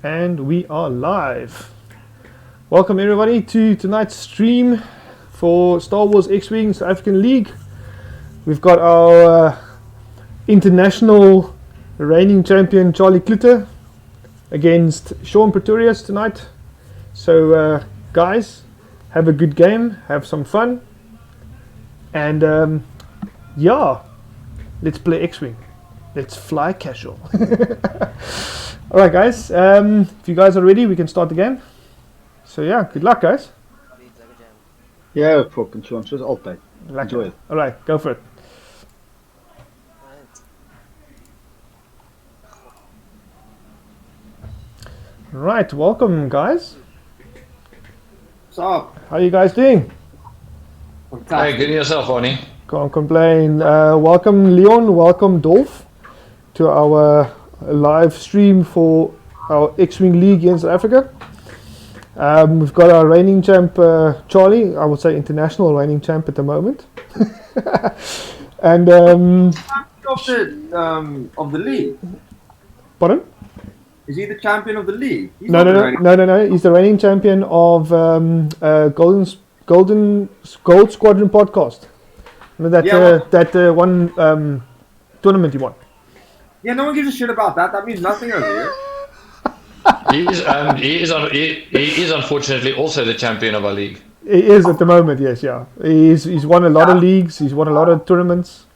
And we are live. Welcome everybody to tonight's stream for Star Wars Xwing South African League. We've got our international reigning champion Charlie Cloete against Shaun Pretorius tonight. So guys, have a good game, have some fun, and yeah, let's play Xwing. Let's fly casual. Alright guys, if you guys are ready, we can start the game. So yeah, good luck guys. Ja, fucking Shaun, zoals altijd. Lekker. Enjoy it. Alright, go for it. Right, welcome guys. What's up? How are you guys doing? Hey, good yourself, Arnie. Can't complain. Welcome Leon, welcome Dolph to our live stream for our Xwing League here in South Africa. We've got our reigning champ Charlie, I would say international reigning champ at the moment. And Of the league. pardon? Is he the champion of the league? He's No. not the reigning- He's the reigning champion of Gold Squadron podcast. You know that one tournament he won. Yeah, no one gives a shit about that. That means nothing over here. He is unfortunately also the champion of our league. He is at the moment, yes, yeah. He's won a lot of leagues. He's won a lot of tournaments,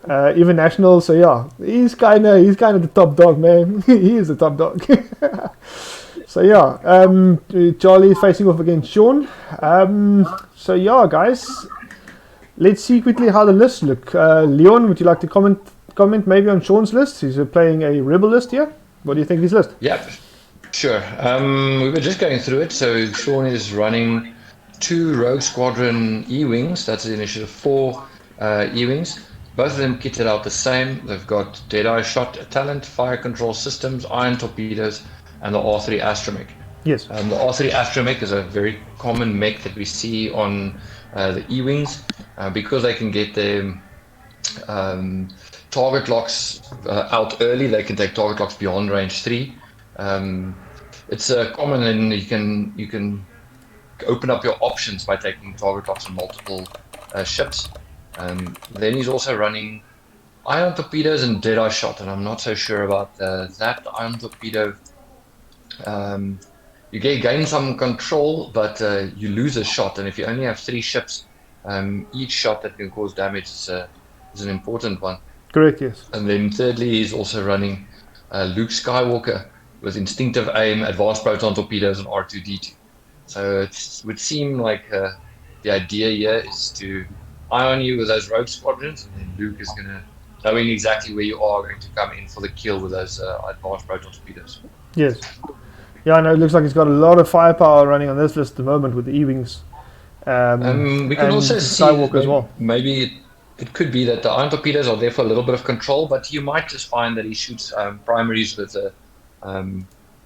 even nationals. So yeah, he's kind of the top dog, man. He is the top dog. So yeah, Charlie is facing off against Shaun. So yeah, guys, let's see quickly how the lists look. Leon, would you like to comment maybe on Shaun's list? He's playing a rebel list here. What do you think of his list? Yep, sure. We were just going through it. So Shaun is running 2 Rogue Squadron E-Wings. That's the Initiative 4 E-Wings. Both of them kitted out the same. They've got Deadeye Shot Talent, Fire Control Systems, Iron Torpedoes, and the R3 Astromech. Yes. The R3 Astromech is a very common mech that we see on the E-Wings because they can get their target locks out early. They can take target locks beyond range 3. It's common, and you can open up your options by taking target locks on multiple ships. Then he's also running ion torpedoes and deadeye shot, and I'm not so sure about that ion torpedo. You gain some control, but you lose a shot, and if you only have 3 ships, each shot that can cause damage is an important one. Correct, yes. And then thirdly, he's also running Luke Skywalker with instinctive aim, advanced proton torpedoes, and R2-D2. So it would seem like the idea here is to ion you with those rogue squadrons, and then Luke is knowing exactly where you are, going to come in for the kill with those advanced proton torpedoes. Yes. Yeah, I know. It looks like he's got a lot of firepower running on this list at the moment with the E-Wings. We can also see Skywalker as well. Maybe it could be that the iron torpedoes are there for a little bit of control, but you might just find that he shoots primaries with the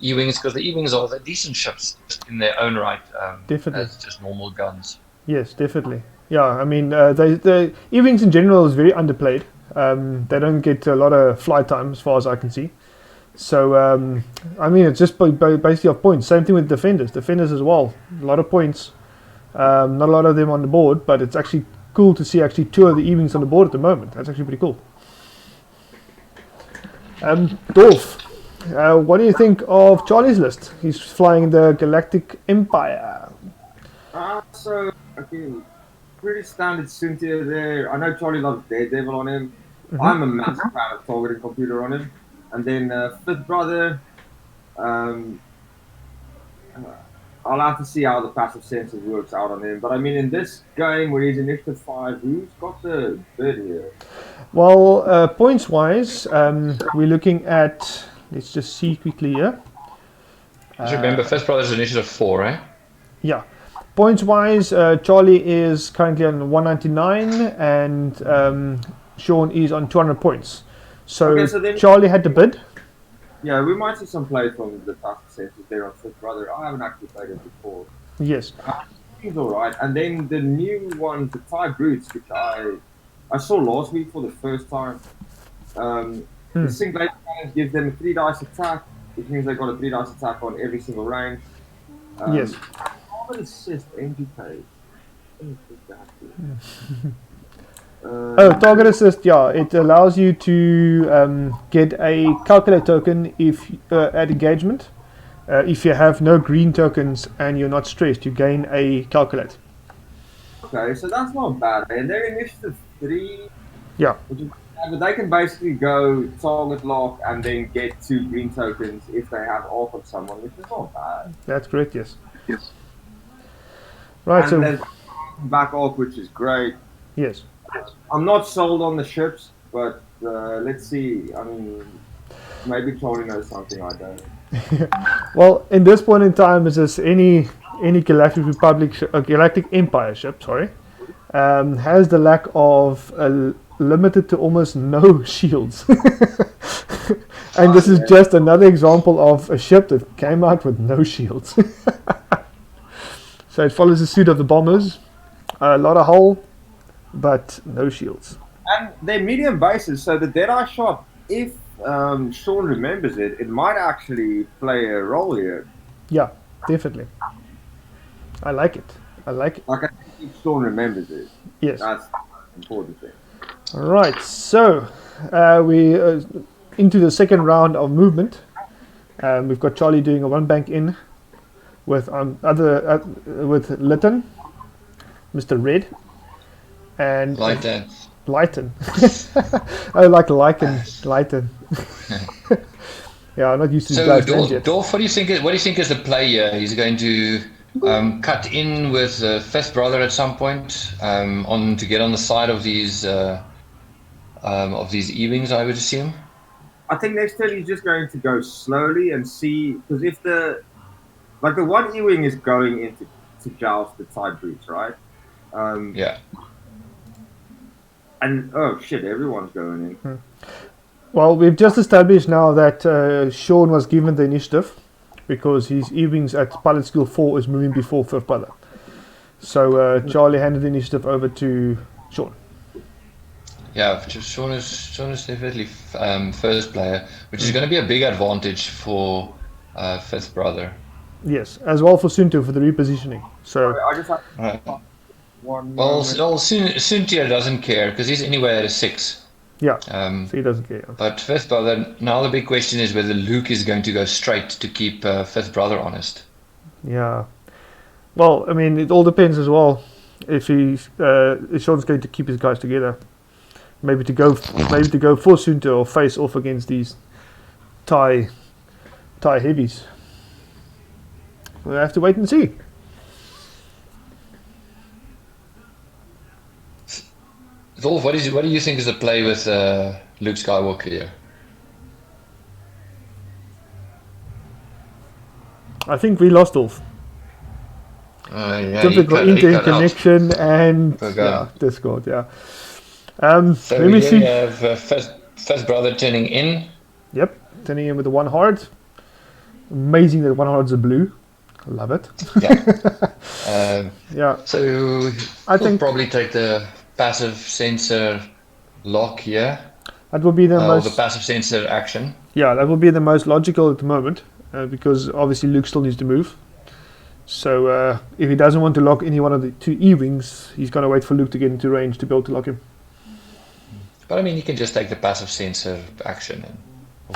E-Wings, because the E-Wings are the decent ships in their own right, Definitely. as just normal guns. Yes, definitely. Yeah, I mean, the E-Wings in general is very underplayed. They don't get a lot of flight time as far as I can see. So, I mean, it's just basically off points. Same thing with Defenders. Defenders as well. A lot of points. Not a lot of them on the board, but it's actually cool to see actually 2 of the E-Wings on the board at the moment. That's actually pretty cool. Dolph, what do you think of Charlie's list? He's flying the Galactic Empire. So, okay, pretty standard Cynthia there. I know Charlie loves Daredevil on him. I'm a massive fan of targeting computer on him. And then fifth brother, I'll have to see how the passive sensors works out on him. But I mean, in this game where he's initiative 5, who's got the bid here? Well, points wise, we're looking at, let's just see quickly here. Just remember, First Brothers Initiative 4, right? Yeah. Points wise, Charlie is currently on 199 and Shaun is on 200 points. So, Okay, so then- Charlie had to bid. Yeah, we might see some play from the passive sensors there on fifth brother. I haven't actually played it before. Yes. He's alright. And then the new one, the Thai Brutes, which I saw last week for the first time. The Sync Laser Cannons gives them a 3 dice attack, which means they've got a 3 dice attack on every single range. Yes. Target assist, MGK. Oh, target assist, yeah. It allows you to get a calculate token if at engagement. If you have no green tokens and you're not stressed, you gain a calculate. Okay, so that's not bad. And they're initiative 3. Yeah. Which is, but they can basically go target lock and then get 2 green tokens if they have off of someone, which is not bad. That's correct, yes. Yes. Right, and so there's back off, which is great. Yes. I'm not sold on the ships, but let's see. I mean, maybe Charlie knows something I don't. Well, in this point in time, is this any Galactic Republic, Galactic Empire ship, sorry, has the lack of limited to almost no shields. And this is just another example of a ship that came out with no shields. So it follows the suit of the bombers, a lot of hull, but no shields. And they're medium bases, so the Deadeye shot, if Shaun remembers it, it might actually play a role here. Yeah, definitely. I like it. Like I think if Shaun remembers it. Yes. That's the important thing. All right, so we into the second round of movement. We've got Charlie doing a 1 bank in with with Lytton, Mr. Red, and Lighten. I like Lytton. Yeah, I'm not used to So, guys names yet. Dolph, what do you think is the play here? He's going to cut in with the fifth brother at some point on to get on the side of these Xwings, I would assume. I think next turn he's just going to go slowly and see, because if the one Xwing is going into to joust the tide boots, right? Yeah. And oh shit, everyone's going in. Well, we've just established now that Shaun was given the initiative because his Xwings at Pilot Skill 4 is moving before fifth brother. So Charlie handed the initiative over to Shaun. Yeah, Shaun is definitely first player, which is going to be a big advantage for fifth brother. Yes, as well for Sunto for the repositioning. So I just have one. Well, Suntia doesn't care because he's anywhere at a 6. yeah, so he doesn't care. But fifth brother, now the big question is whether Luke is going to go straight to keep fifth brother honest. Yeah. Well, I mean, it all depends as well. If Shaun's going to keep his guys together, maybe to go for Sunto or face off against these Thai heavies. We'll have to wait and see. Dolph, what do you think is the play with Luke Skywalker here? I think we lost Dolph. Yeah, Typical internet connection and Discord. Yeah. So let me see. We have first brother turning in. Yep, turning in with the 1 hard. Amazing that 1 hards are blue. Love it. Yeah. Yeah. So I think probably take the passive sensor lock here. that would be the The passive sensor action. Yeah, that would be the most logical at the moment because obviously Luke still needs to move. So if he doesn't want to lock any one of the 2 Xwings, he's going to wait for Luke to get into range to be able to lock him. But I mean, he can just take the passive sensor action and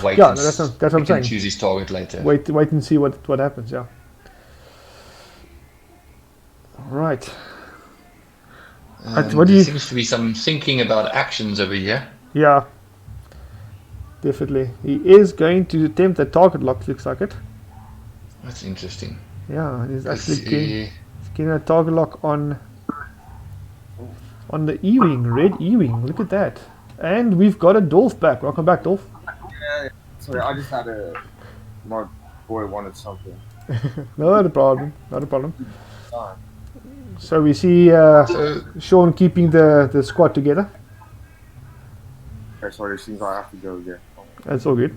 wait. Yeah, that's what I'm saying. Choose his target later. Wait and see what happens. Yeah. All right. There seems to be some thinking about actions over here. Yeah. Definitely, he is going to attempt a target lock. Looks like it. That's interesting. Yeah, he's actually getting a target lock on the Xwing, red Xwing. Look at that. And we've got a Dolph back. Welcome back, Dolph. Yeah, sorry, I just had my boy wanted something. Not a problem. So we see Shaun keeping the squad together. Okay, sorry, it seems I have to go again. That's all good.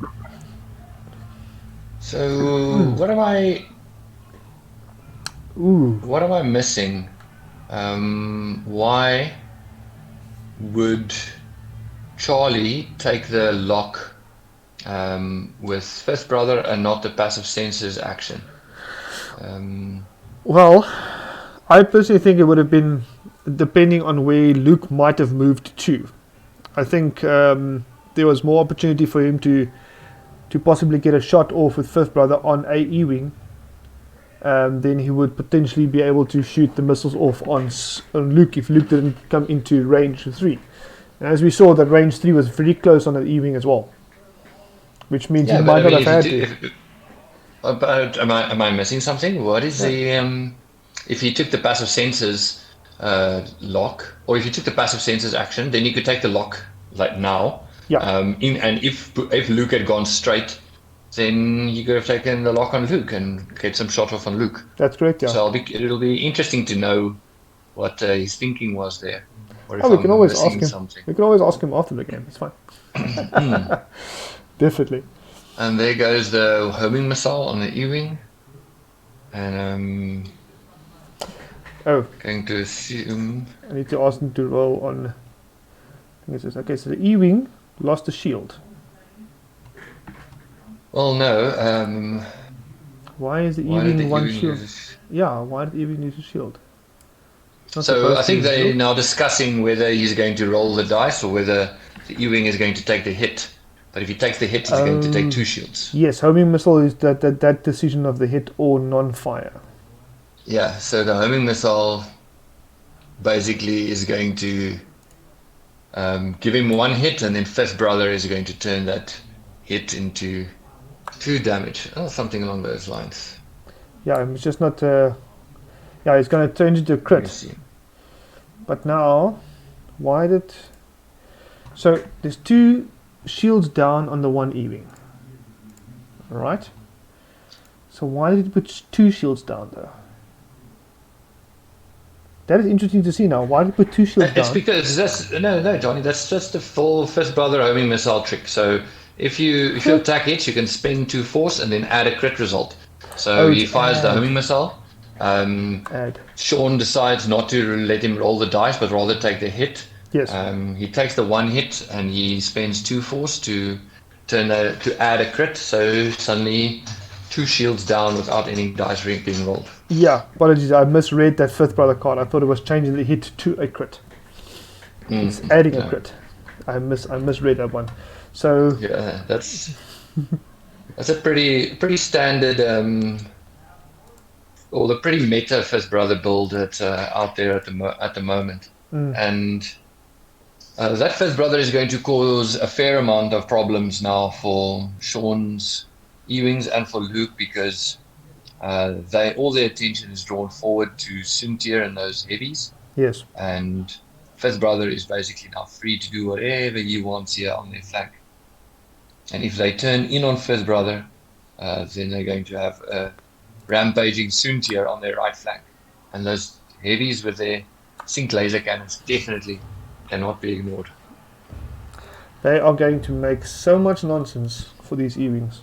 So what am I missing? Why would Charlie take the lock with fifth brother and not the passive sensors action. Well, I personally think it would have been depending on where Luke might have moved to. I think there was more opportunity for him to possibly get a shot off with fifth brother on a E-wing. Then he would potentially be able to shoot the missiles off on Luke if Luke didn't come into range 3. And as we saw, that range 3 was very close on the E-wing as well, which means he might not have had to. But am I missing something? What is the if he took the passive sensors lock, or if you took the passive sensors action, then you could take the lock like now. Yeah. And if Luke had gone straight, then you could have taken the lock on Luke and get some shot off on Luke. That's correct. Yeah. So it'll be interesting to know what his thinking was there. Or if we can always ask him. Something. We can always ask him after the game. It's fine. Definitely. And there goes the homing missile on the E-wing. And going to assume I need to ask him to roll on. I think it says okay. So the E-wing lost the shield. Well, no. Why is the E-wing one shield? Yeah, why did the E-wing use a shield? So I think they're now discussing whether he's going to roll the dice or whether the E-wing is going to take the hit. But if he takes the hit, he's going to take 2 shields. Yes, homing missile is that decision of the hit or non-fire. Yeah, so the homing missile basically is going to give him 1 hit, and then fifth brother is going to turn that hit into 2 damage, or something along those lines. Yeah, it's just not. Yeah, it's going to turn into a crit. But now, why did? So there's 2 shields down on the one E-wing. Alright. So why did he put 2 shields down though? That is interesting to see now. Why did he put 2 shields down? It's because no, Johnny. That's just the full fifth brother homing missile trick. So if you attack hits, you can spend 2 force and then add a crit result. So he fires the homing missile. Shaun decides not to let him roll the dice, but rather take the hit. Yes. He takes the 1 hit and he spends 2 force to add a crit. So suddenly 2 shields down without any dice being rolled. Yeah, apologies. I misread that fifth brother card. I thought it was changing the hit to a crit. It's adding a crit. I misread that one. So yeah, that's a pretty standard or the pretty meta fifth brother build that's out there at the moment. And that fifth brother is going to cause a fair amount of problems now for Shaun's E-wings and for Luke, because all their attention is drawn forward to Suntier and those heavies. Yes. And fifth brother is basically now free to do whatever he wants here on their flank. And if they turn in on fifth brother, then they're going to have a rampaging Suntier on their right flank. And those heavies with their sync laser cannons definitely cannot be ignored. They are going to make so much nonsense for these E-wings.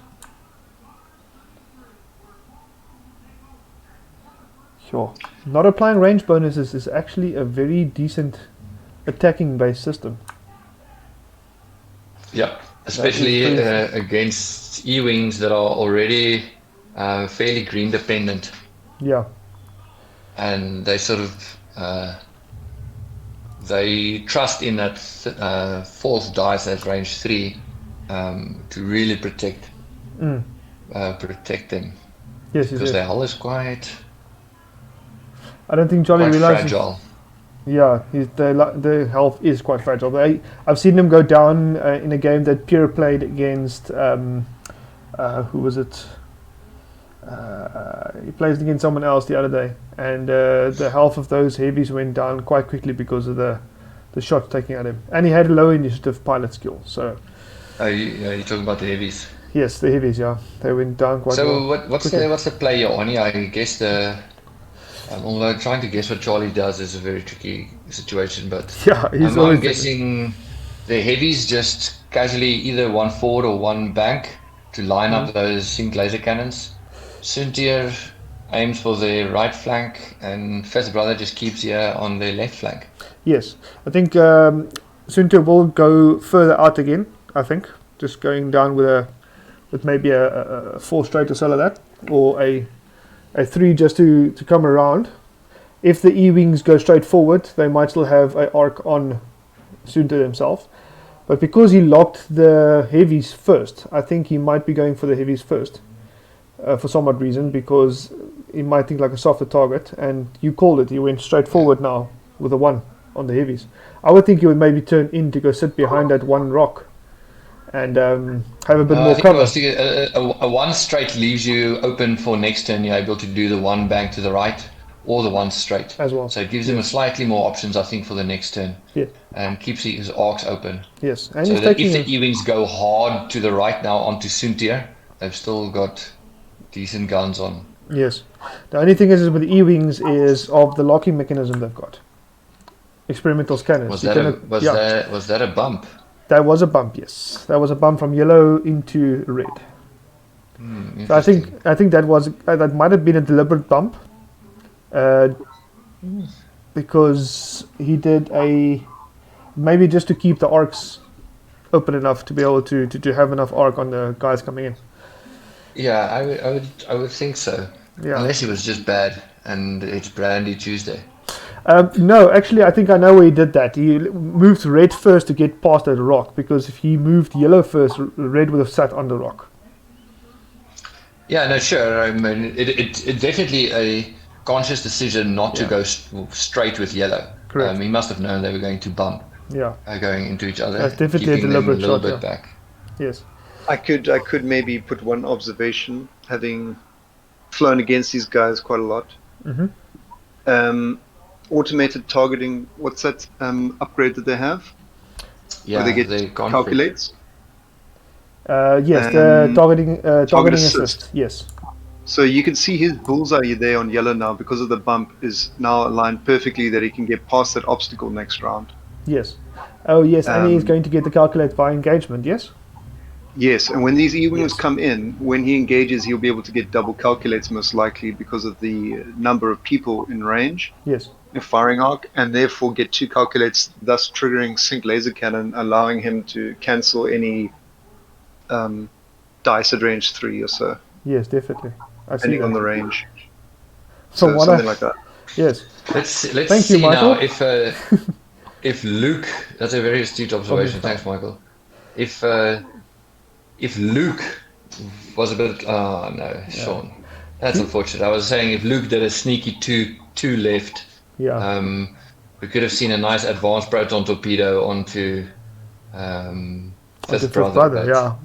Sure. Not applying range bonuses is actually a very decent attacking based system. Yeah, especially against E-wings that are already fairly green dependent. Yeah. And they sort of they trust in that 4th dice at range 3 to really protect them. Yes, because their hull is quite. I don't think Jolly realizes. Fragile. Yeah, the health is quite fragile. I've seen him go down in a game that Pierre played against. Who was it? He plays against someone else the other day, and the health of those heavies went down quite quickly because of the shots taken at him. And he had a low initiative pilot skill. So. You're talking about the heavies. Yes, the heavies. Yeah, they went down quite. So well. what's the play you're on here? I guess although trying to guess what Charlie does is a very tricky situation, but yeah, I'm guessing the heavies just casually either 1 forward or 1 bank to line up those sync laser cannons. Suntier aims for the right flank, and fifth brother just keeps here on the left flank. Yes, I think Suntier will go further out again. I think just going down with maybe a 4 straight or so like that, or a 3 just to come around. If the E-wings go straight forward, they might still have a arc on Sunter himself. But because he locked the heavies first, I think he might be going for the heavies first, for some odd reason, because he might think like a softer target. And you called it, he went straight forward now with a 1 on the heavies. I would think he would maybe turn in to go sit behind that 1 rock and have a bit more cover. A 1 straight leaves you open for next turn. You're able to do the 1 bank to the right or the 1 straight as well. So it gives him a slightly more options, I think, for the next turn. Yeah. And keeps his arcs open. Yes. And so he's that taking if the E-wings go hard to the right now onto Suntier, they've still got decent guns on. Yes. The only thing is with the E-wings is of the locking mechanism they've got. Experimental scanners. Was that a bump? That was a bump, yes. That was a bump from yellow into red. So I think that might have been a deliberate bump, because he did maybe just to keep the arcs open enough to be able to have enough arc on the guys coming in. Yeah, I would think so. Yeah. Unless he was just bad and it's Brandy Tuesday. No, actually, I think I know where he did that. He moved red first to get past that rock, because if he moved yellow first, red would have sat on the rock. Yeah, no, sure. I mean, it's definitely a conscious decision not to go straight with yellow. Correct. He must have known they were going to bump. Yeah. Going into each other. That's definitely keeping a deliberate them a little shot, bit back. Yes. I could maybe put one observation, having flown against these guys quite a lot. Mm-hmm. Automated targeting, what's that upgrade that they have? Yeah, where they get calculates. Yes, the targeting assist. Yes. So you can see his bullseye there on yellow now, because of the bump, is now aligned perfectly that he can get past that obstacle next round. Yes. Oh yes, and he's going to get the calculate by engagement. Yes. Yes, and when these E-wings come in, when he engages, he'll be able to get double calculates most likely because of the number of people in range. Yes. A firing arc, and therefore get 2 calculates, thus triggering sync laser cannon, allowing him to cancel any dice at range 3 or so. Yes, definitely. Depending on the range. So something like that. Yes. Let's Thank see you, Michael. now if Luke. That's a very astute observation. Thanks, Michael. If Luke was a bit. Oh no, Shaun. That's unfortunate. I was saying if Luke did a sneaky two left. Yeah. We could have seen a nice advanced proton torpedo onto Fifth Brother. Yeah.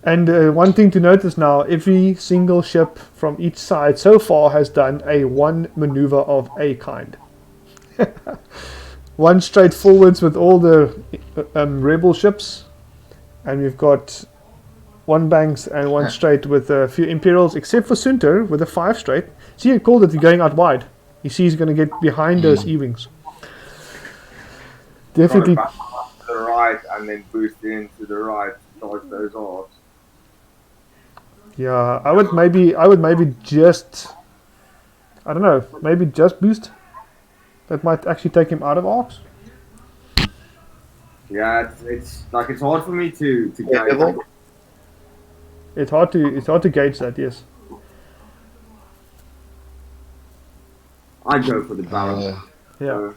And one thing to notice now, every single ship from each side so far has done a 1 maneuver of a kind. 1 straight forwards with all the rebel ships, and we've got 1 banks and 1 straight with a few Imperials, except for Sunter with a 5 straight. See, he called it going out wide. You see he's going to get behind those E-wings. Definitely. Back to the right and then boost into the right to dodge those arcs. Yeah, I would maybe just, I don't know, maybe just boost. That might actually take him out of arcs. Yeah, it's hard for me to gauge. It's hard to gauge that. Yes. I go for the balance. Yeah.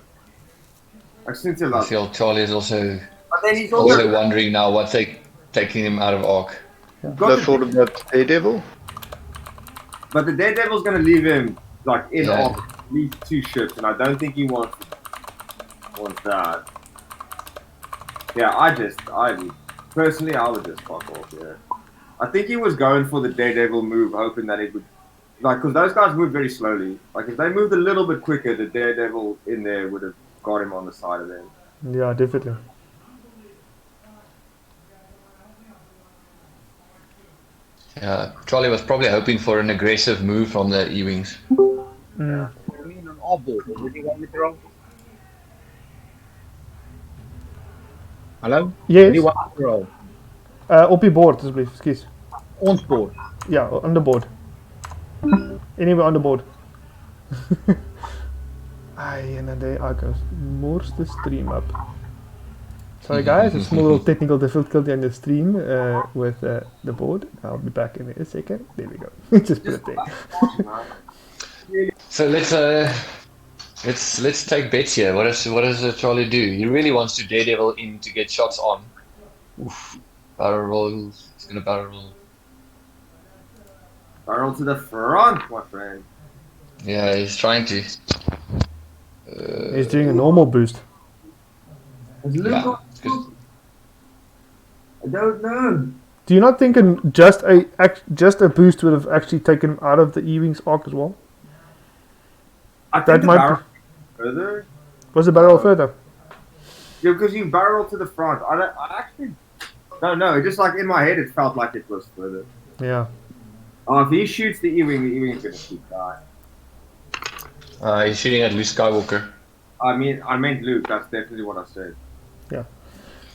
I seem to I feel Charlie is also but then he's also wondering now what's taking him out of arc. No thought about Daredevil? But the Daredevil's going to leave him in Yeah. off at least 2 ships, and I don't think he wants that. Yeah, I personally, I would just fuck off. Yeah, I think he was going for the Daredevil move, hoping that it would, because those guys move very slowly. Like if they moved a little bit quicker, the Daredevil in there would have got him on the side of them. Yeah, definitely. Yeah, Charlie was probably hoping for an aggressive move from the E-wings. Mm. Hallo? Yes. Die waterrol. Op je boord, alsjeblieft. Kies. Ons boord. Ja, on the board. Anywhere on the board. Ai, and then I can morse the stream up. Sorry guys, a small little technical difficulty on the stream with the board. I'll be back in a second. There we go. Just put it there. So let's take bets here. What does Charlie do? He really wants to daredevil in to get shots on. Oof. Barrel roll. He's gonna barrel roll. Barrel to the front, my friend. Yeah, he's trying to. He's doing a normal boost. Yeah. I don't know. Do you not think just a boost would have actually taken him out of the E-Wings arc as well? I think That the might barrel further. Was the barrel further? Yeah, because you barrel to the front. I actually don't know. Just like in my head, it felt like it was further. Yeah. Oh, if he shoots the E-Wing, the E-Wing's gonna keep dying. He's shooting at Luke Skywalker. I meant Luke. That's definitely what I said.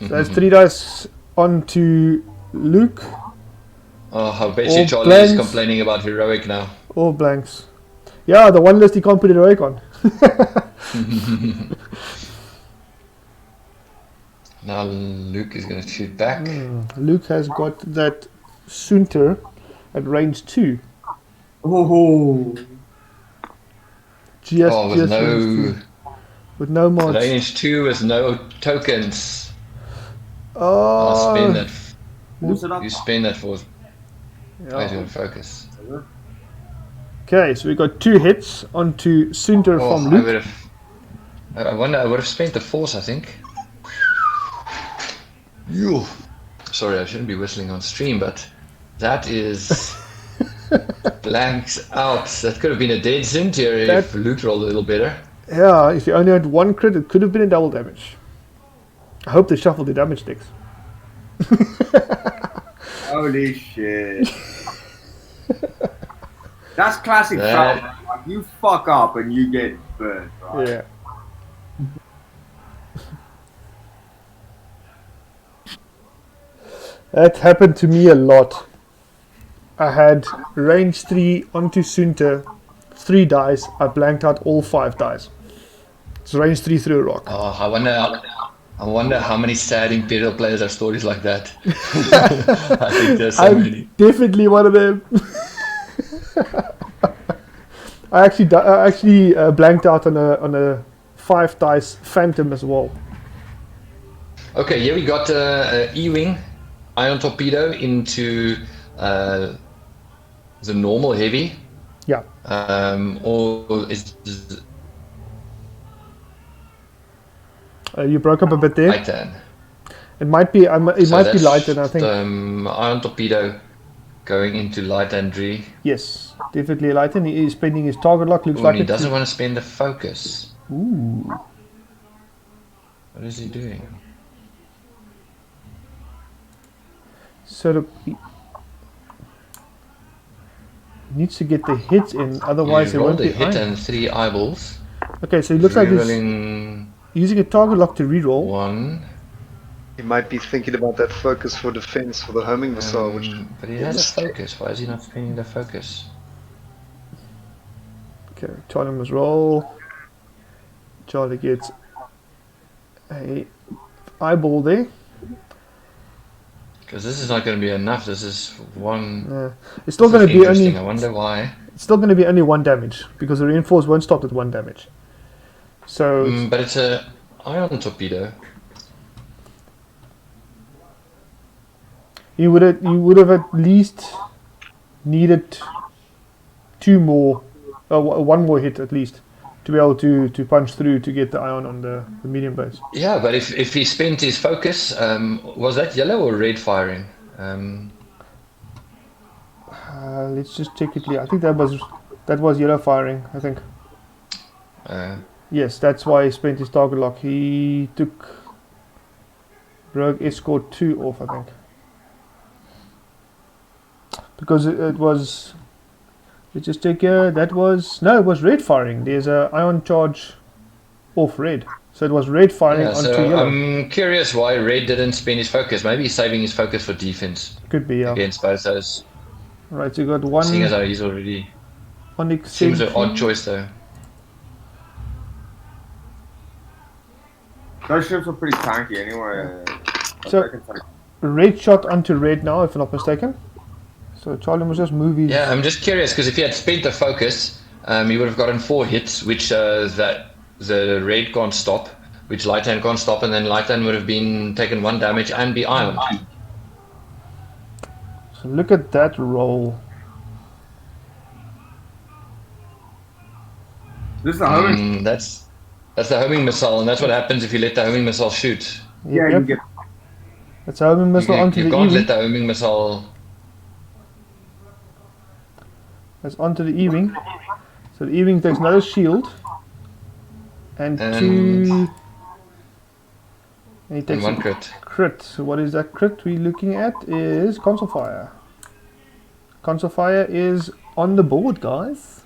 So that's 3 dice on to Luke. Oh, I bet All you Charlie blanks. is complaining about heroic now. All blanks. Yeah, the one list he can't put heroic on. Now Luke is going to shoot back. Luke has got that Sunter at range 2. Oh, Just With range 2. With no mods. range 2 with no tokens. I'll spin that. pulls it up. You spin that for. I Yeah. don't focus. Okay, so we got 2 hits onto Sunter from I Luke. would have. I wonder. I would have spent the force. I think. You. Sorry, I shouldn't be whistling on stream, but that is blanks out. That could have been a dead Cynthia if Luke rolled a little better. Yeah, if you only had 1 crit, it could have been a double damage. I hope they shuffled the damage sticks. Holy shit. That's classic That- foul. Like, you fuck up and you get burned, right? Yeah. That happened to me a lot. I had range 3 onto Sunter, 3 dice. I blanked out all 5 dice. It's range 3 through a rock. Oh, I wonder how many sad Imperial players have stories like that. I think there's so I'm many. definitely one of them. I actually blanked out on a 5 dice Phantom as well. Okay, here we got E-Wing, Ion Torpedo into the normal heavy. Yeah. Or is You broke up a bit there. Titan. It might be. It might be that's, lighter. I think. Ion Torpedo going into light and Dre. Yes, definitely lighter. He is spending his target lock. Looks Oh, like and he it. doesn't want to spend the focus. Ooh. What is he doing? So he needs to get the hits in, otherwise He it won't rolled a be hit iron. and 3 eyeballs. Okay, so it looks like he's Rerolling using a target lock to reroll. 1. He might be thinking about that focus for defense for the homing missile, which But he has a focus. Why is he not spending the focus? Okay, Charlie must roll. Charlie gets a eyeball there. Because this is not going to be enough. This is 1. It's still This going is to be interesting. only. I wonder why. It's still going to be only 1 damage because the reinforce won't stop at 1 damage. So But it's a ion torpedo. you would have at least needed 2 more, 1 more hit at least to be able to punch through to get the ion on the medium base. Yeah, but if he spent his focus, was that yellow or red firing? Let's just check it here. I think that was yellow firing. I think. Yes, that's why he spent his target lock. He took Rogue Escort 2 off, I think. Because it was... Let's just check here. That was... No, it was red firing. There's a ion charge off red. So it was red firing Yeah, onto so yellow. I'm curious why red didn't spend his focus. Maybe he's saving his focus for defense Could be, yeah. against both those. Right, so you got one Seeing as how he's already... Onyx Seems an Sentry. odd choice though. Those ships are pretty tanky anyway. So- Red shot onto red now, if I'm not mistaken. So Charlie must just move his... Yeah, I'm just curious because if he had spent the focus, he would have gotten 4 hits, which that the red can't stop, which light hand can't stop, and then light hand would have been taken 1 damage and be ironed. So look at that roll. This is the homing. That's the homing missile, and that's what happens if you let the homing missile shoot. Yeah, Yep. you get. That's a homing missile onto You the can't Ewing. let the homing missile. That's onto the Ewing. So the Ewing takes another shield. And 2... And he And takes 1 a crit. crit. So what is that crit we're looking at? Is console fire. Console fire is on the board, guys.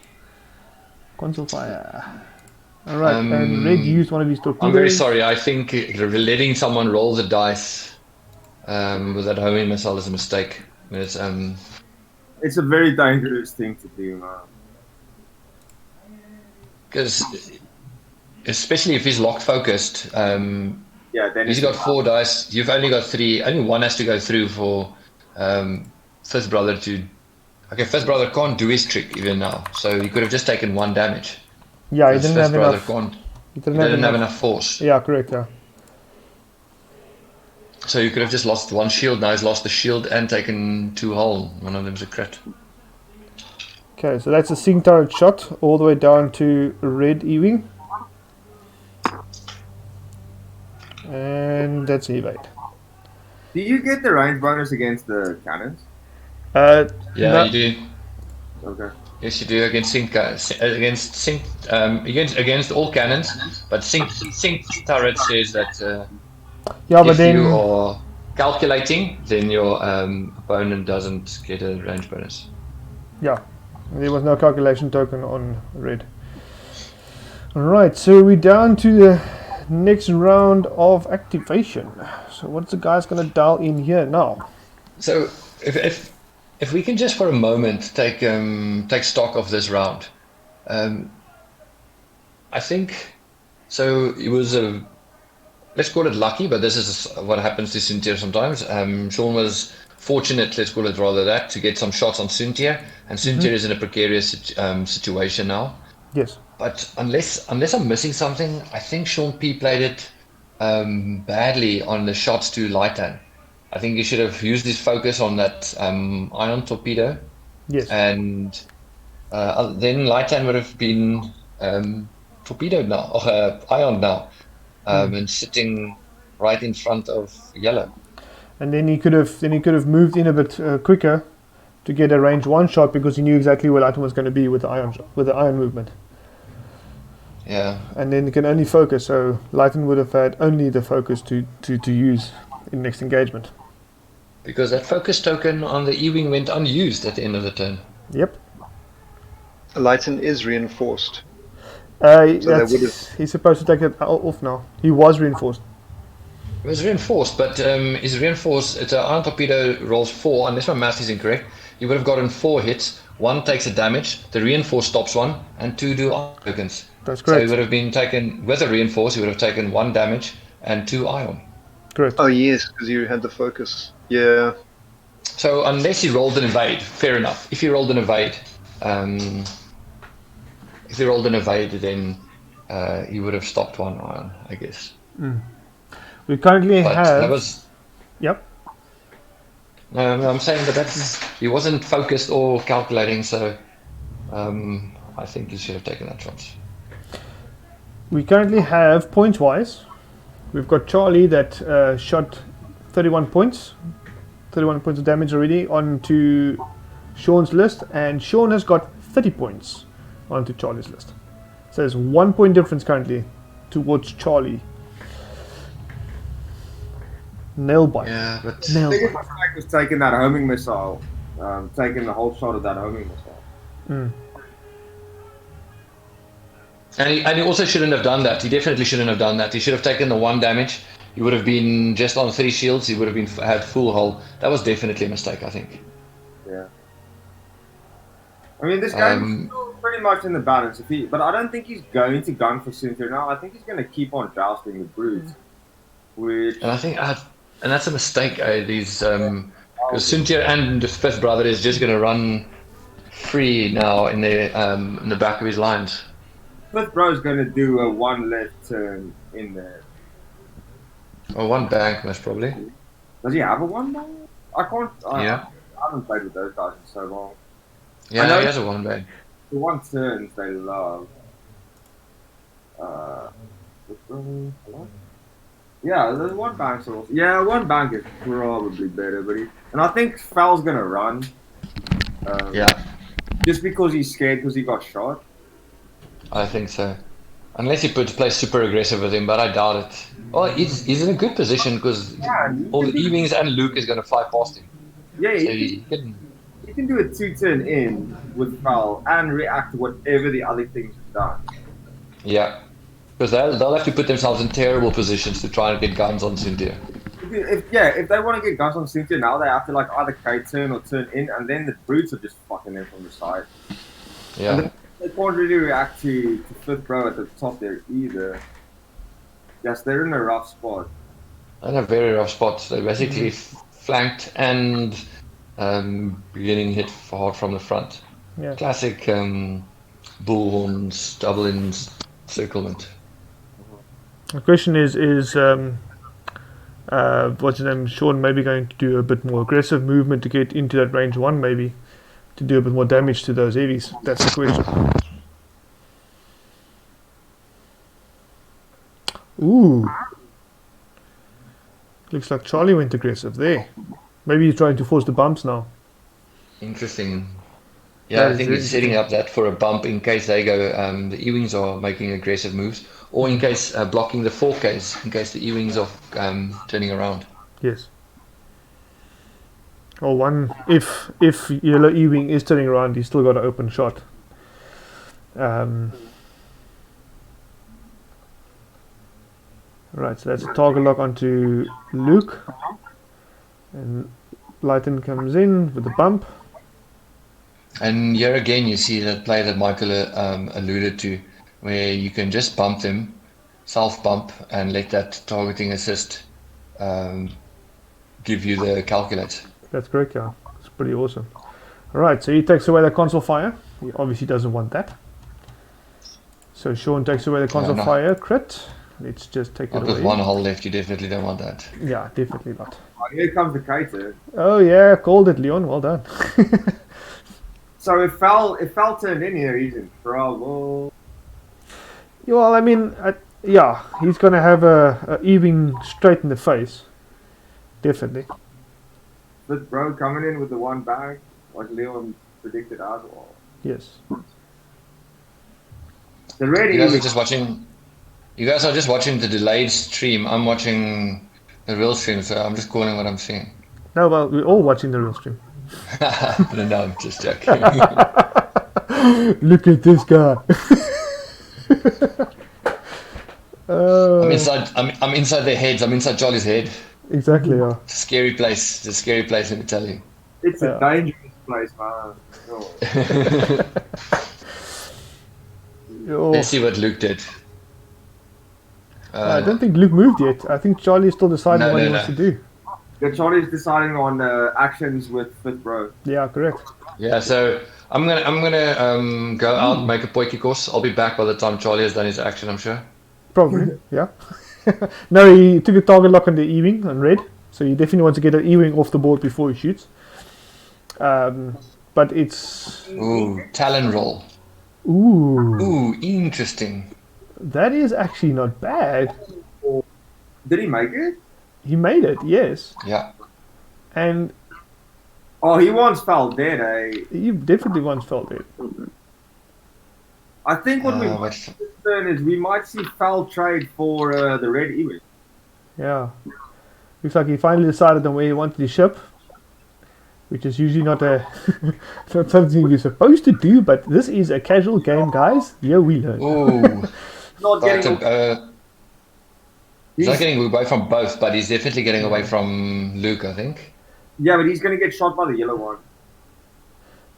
Console fire. Alright, and red used one of his torpedoes. I'm very sorry. I think letting someone roll the dice with that homing missile is a mistake. It's a very dangerous thing to do, man. Because especially if he's locked focused, Yeah, then he's got 4 dice. You've only got 3. Only 1 has to go through for Fifth Brother to. Okay, Fifth Brother can't do his trick even now, so he could have just taken 1 damage. Yeah, he Because didn't have Fifth Brother enough. can't. He He didn't have enough force, Yeah, correct, yeah. so you could have just lost 1 shield. Now he's lost the shield and taken 2 hull. One of them's a crit. Okay, so that's a sink turret shot all the way down to red Ewing. And that's evade. Do you get the range bonus against the cannons? Yeah, no, you do. Okay. Yes, you do against against all cannons, but sync turret says that yeah, but if then you are calculating, then your opponent doesn't get a range bonus. yeah, there was no calculation token on red. Alright, so we're down to the next round of activation. So what's the guys gonna dial in here now? So if we can just for a moment take stock of this round, I think so. It was let's call it lucky, but this is what happens to Cynthia sometimes. Shaun was fortunate, let's call it rather that, to get some shots on Cynthia, and Cynthia is in a precarious situation now. Yes. But unless I'm missing something, I think Shaun P played it badly on the shots to Lightan. I think he should have used his focus on that ion torpedo, Yes. and then Lightan would have been torpedoed now, or ion now, and sitting right in front of yellow. And then he could have moved in a bit quicker to get a range 1 shot because he knew exactly where Lighton was going to be with the ion shot, with the ion movement. Yeah. And then he can only focus, so Lighton would have had only the focus to use in next engagement. Because that focus token on the E-wing went unused at the end of the turn. Yep. Lighten is reinforced. He's supposed to take it off now. He was reinforced. It was reinforced, but is reinforced. It's an ion torpedo rolls 4, unless my math is incorrect. You would have gotten 4 hits. 1 takes a damage. The reinforced stops 1, and 2 do ion tokens. That's So correct. he would have been taken with a reinforce. He would have taken 1 damage and 2 ion. Correct. Oh yes, because you had the focus. Yeah. So unless he rolled an evade, fair enough. If he rolled an evade, then he would have stopped 1 ion, I guess. We currently But have. that was. Yep. No, I'm saying that he wasn't focused or calculating, so I think he should have taken that chance. We currently have points wise. We've got Charlie that shot 31 points. 31 points of damage already onto Shaun's list, and Shaun has got 30 points onto Charlie's list. So there's 1 point difference currently towards Charlie. Nail bite. Yeah, but Nail The biggest bite. mistake was taking that homing missile, taking the whole shot of that homing missile. and he also shouldn't have done that. He definitely shouldn't have done that. He should have taken the 1 damage. He would have been just on 3 shields. He would have had full hull. That was definitely a mistake, I think. Yeah. I mean, this game is still pretty much in the balance. But I don't think he's going to gun for Cynthia now. I think he's going to keep on jousting with Brutes. Which And I think, and that's a mistake. These because Cynthia and the fifth brother is just going to run free now in the back of his lines. fifth bro's going to do a one left turn in there. Or one bank, most probably. Does he have a one bank? I can't. Yeah. I haven't played with those guys in so long. I Yeah, know- he has a one bank. The one turns they love. Yeah, the one bank's also. Yeah, one bank is probably better, but and I think Foul's gonna run. Yeah, Just because he's scared because he got shot. I think so. Unless he plays super aggressive with him, but I doubt it. Well, he's in a good position because all the Ewings and Luke is going to fly past him. Yeah, So he can do a 2-turn in with Foul and react to whatever the other things have done. yeah, because they'll have to put themselves in terrible positions to try and get guns on Cynthia. If they want to get guns on Cynthia now, they have to like either K-turn or turn in, and then the brutes are just fucking them from the side. Yeah. They can't really react to fifth bro at the top there either. Yes, they're in a rough spot. In a very rough spot. They're basically flanked and getting hit hard from the front. Yeah. Classic bullhorns, double encirclement. The question is what's his name? Shaun maybe going to do a bit more aggressive movement to get into that range 1, maybe to do a bit more damage to those heavies. That's the question. Ooh. Looks like Charlie went aggressive there. Maybe he's trying to force the bumps now. Interesting. Yeah, I think he's setting up that for a bump in case they go. The Ewings are making aggressive moves, or in case blocking the 4Ks, in case the Ewings are turning around. Yes. Or one, if yellow Ewing is turning around, he's still got an open shot. Right, so that's a target lock onto Luke, and Lighten comes in with the bump. And here again, you see that play that Michael alluded to, where you can just bump them, self bump, and let that targeting assist give you the calculate. That's correct, yeah. It's pretty awesome. Alright, so he takes away the console fire. He obviously doesn't want that. So Shaun takes away the console fire crit. Let's just take it Not away. with one hole left, you definitely don't want that. Yeah, definitely not. Oh, here comes the Cloete. Oh yeah, called it, Leon. Well done. So if Foul turned in here, he's in trouble. Well, I mean, yeah, he's gonna have a Ewing straight in the face. Definitely. Fifth bro coming in with the one bag, like Leon predicted as well. Yes. The red You guys are Ewing. just watching. You guys are just watching the delayed stream. I'm watching the real stream, so I'm just calling what I'm seeing. No, well, we're all watching the real stream. No, I'm just joking. Look at this guy. I'm inside their heads. I'm inside Charlie's head. Exactly, yeah. It's a scary place. It's a scary place, let me tell you. It's a Yeah. dangerous place, man. Oh. Oh, Let's see what Luke did. I don't think Luke moved yet. I think Charlie is still deciding No, what no, he wants no. to do. Yeah, Charlie's deciding on actions with fifth bro. Yeah, correct. Yeah, so I'm gonna go out and make a poiki course. I'll be back by the time Charlie has done his action, I'm sure. Probably, yeah. No, he took a target lock on the Ewing on red, so he definitely wants to get an Ewing off the board before he shoots. But it's Ooh, talon roll. ooh, Ooh, interesting. that is actually not bad. Did he make it? He made it, yes, Yeah. and Oh, he once fell dead, eh? he definitely once felt it. I think what we but might turn is we might see foul trade for the red Ewing. Yeah, looks like he finally decided on where he wanted his ship, which is usually not not something you're supposed to do. But this is a casual game, guys. Yeah, we learn. ooh, Not getting. he's not getting away from both, but he's definitely getting away from Luke, I think. Yeah, but he's going to get shot by the yellow one.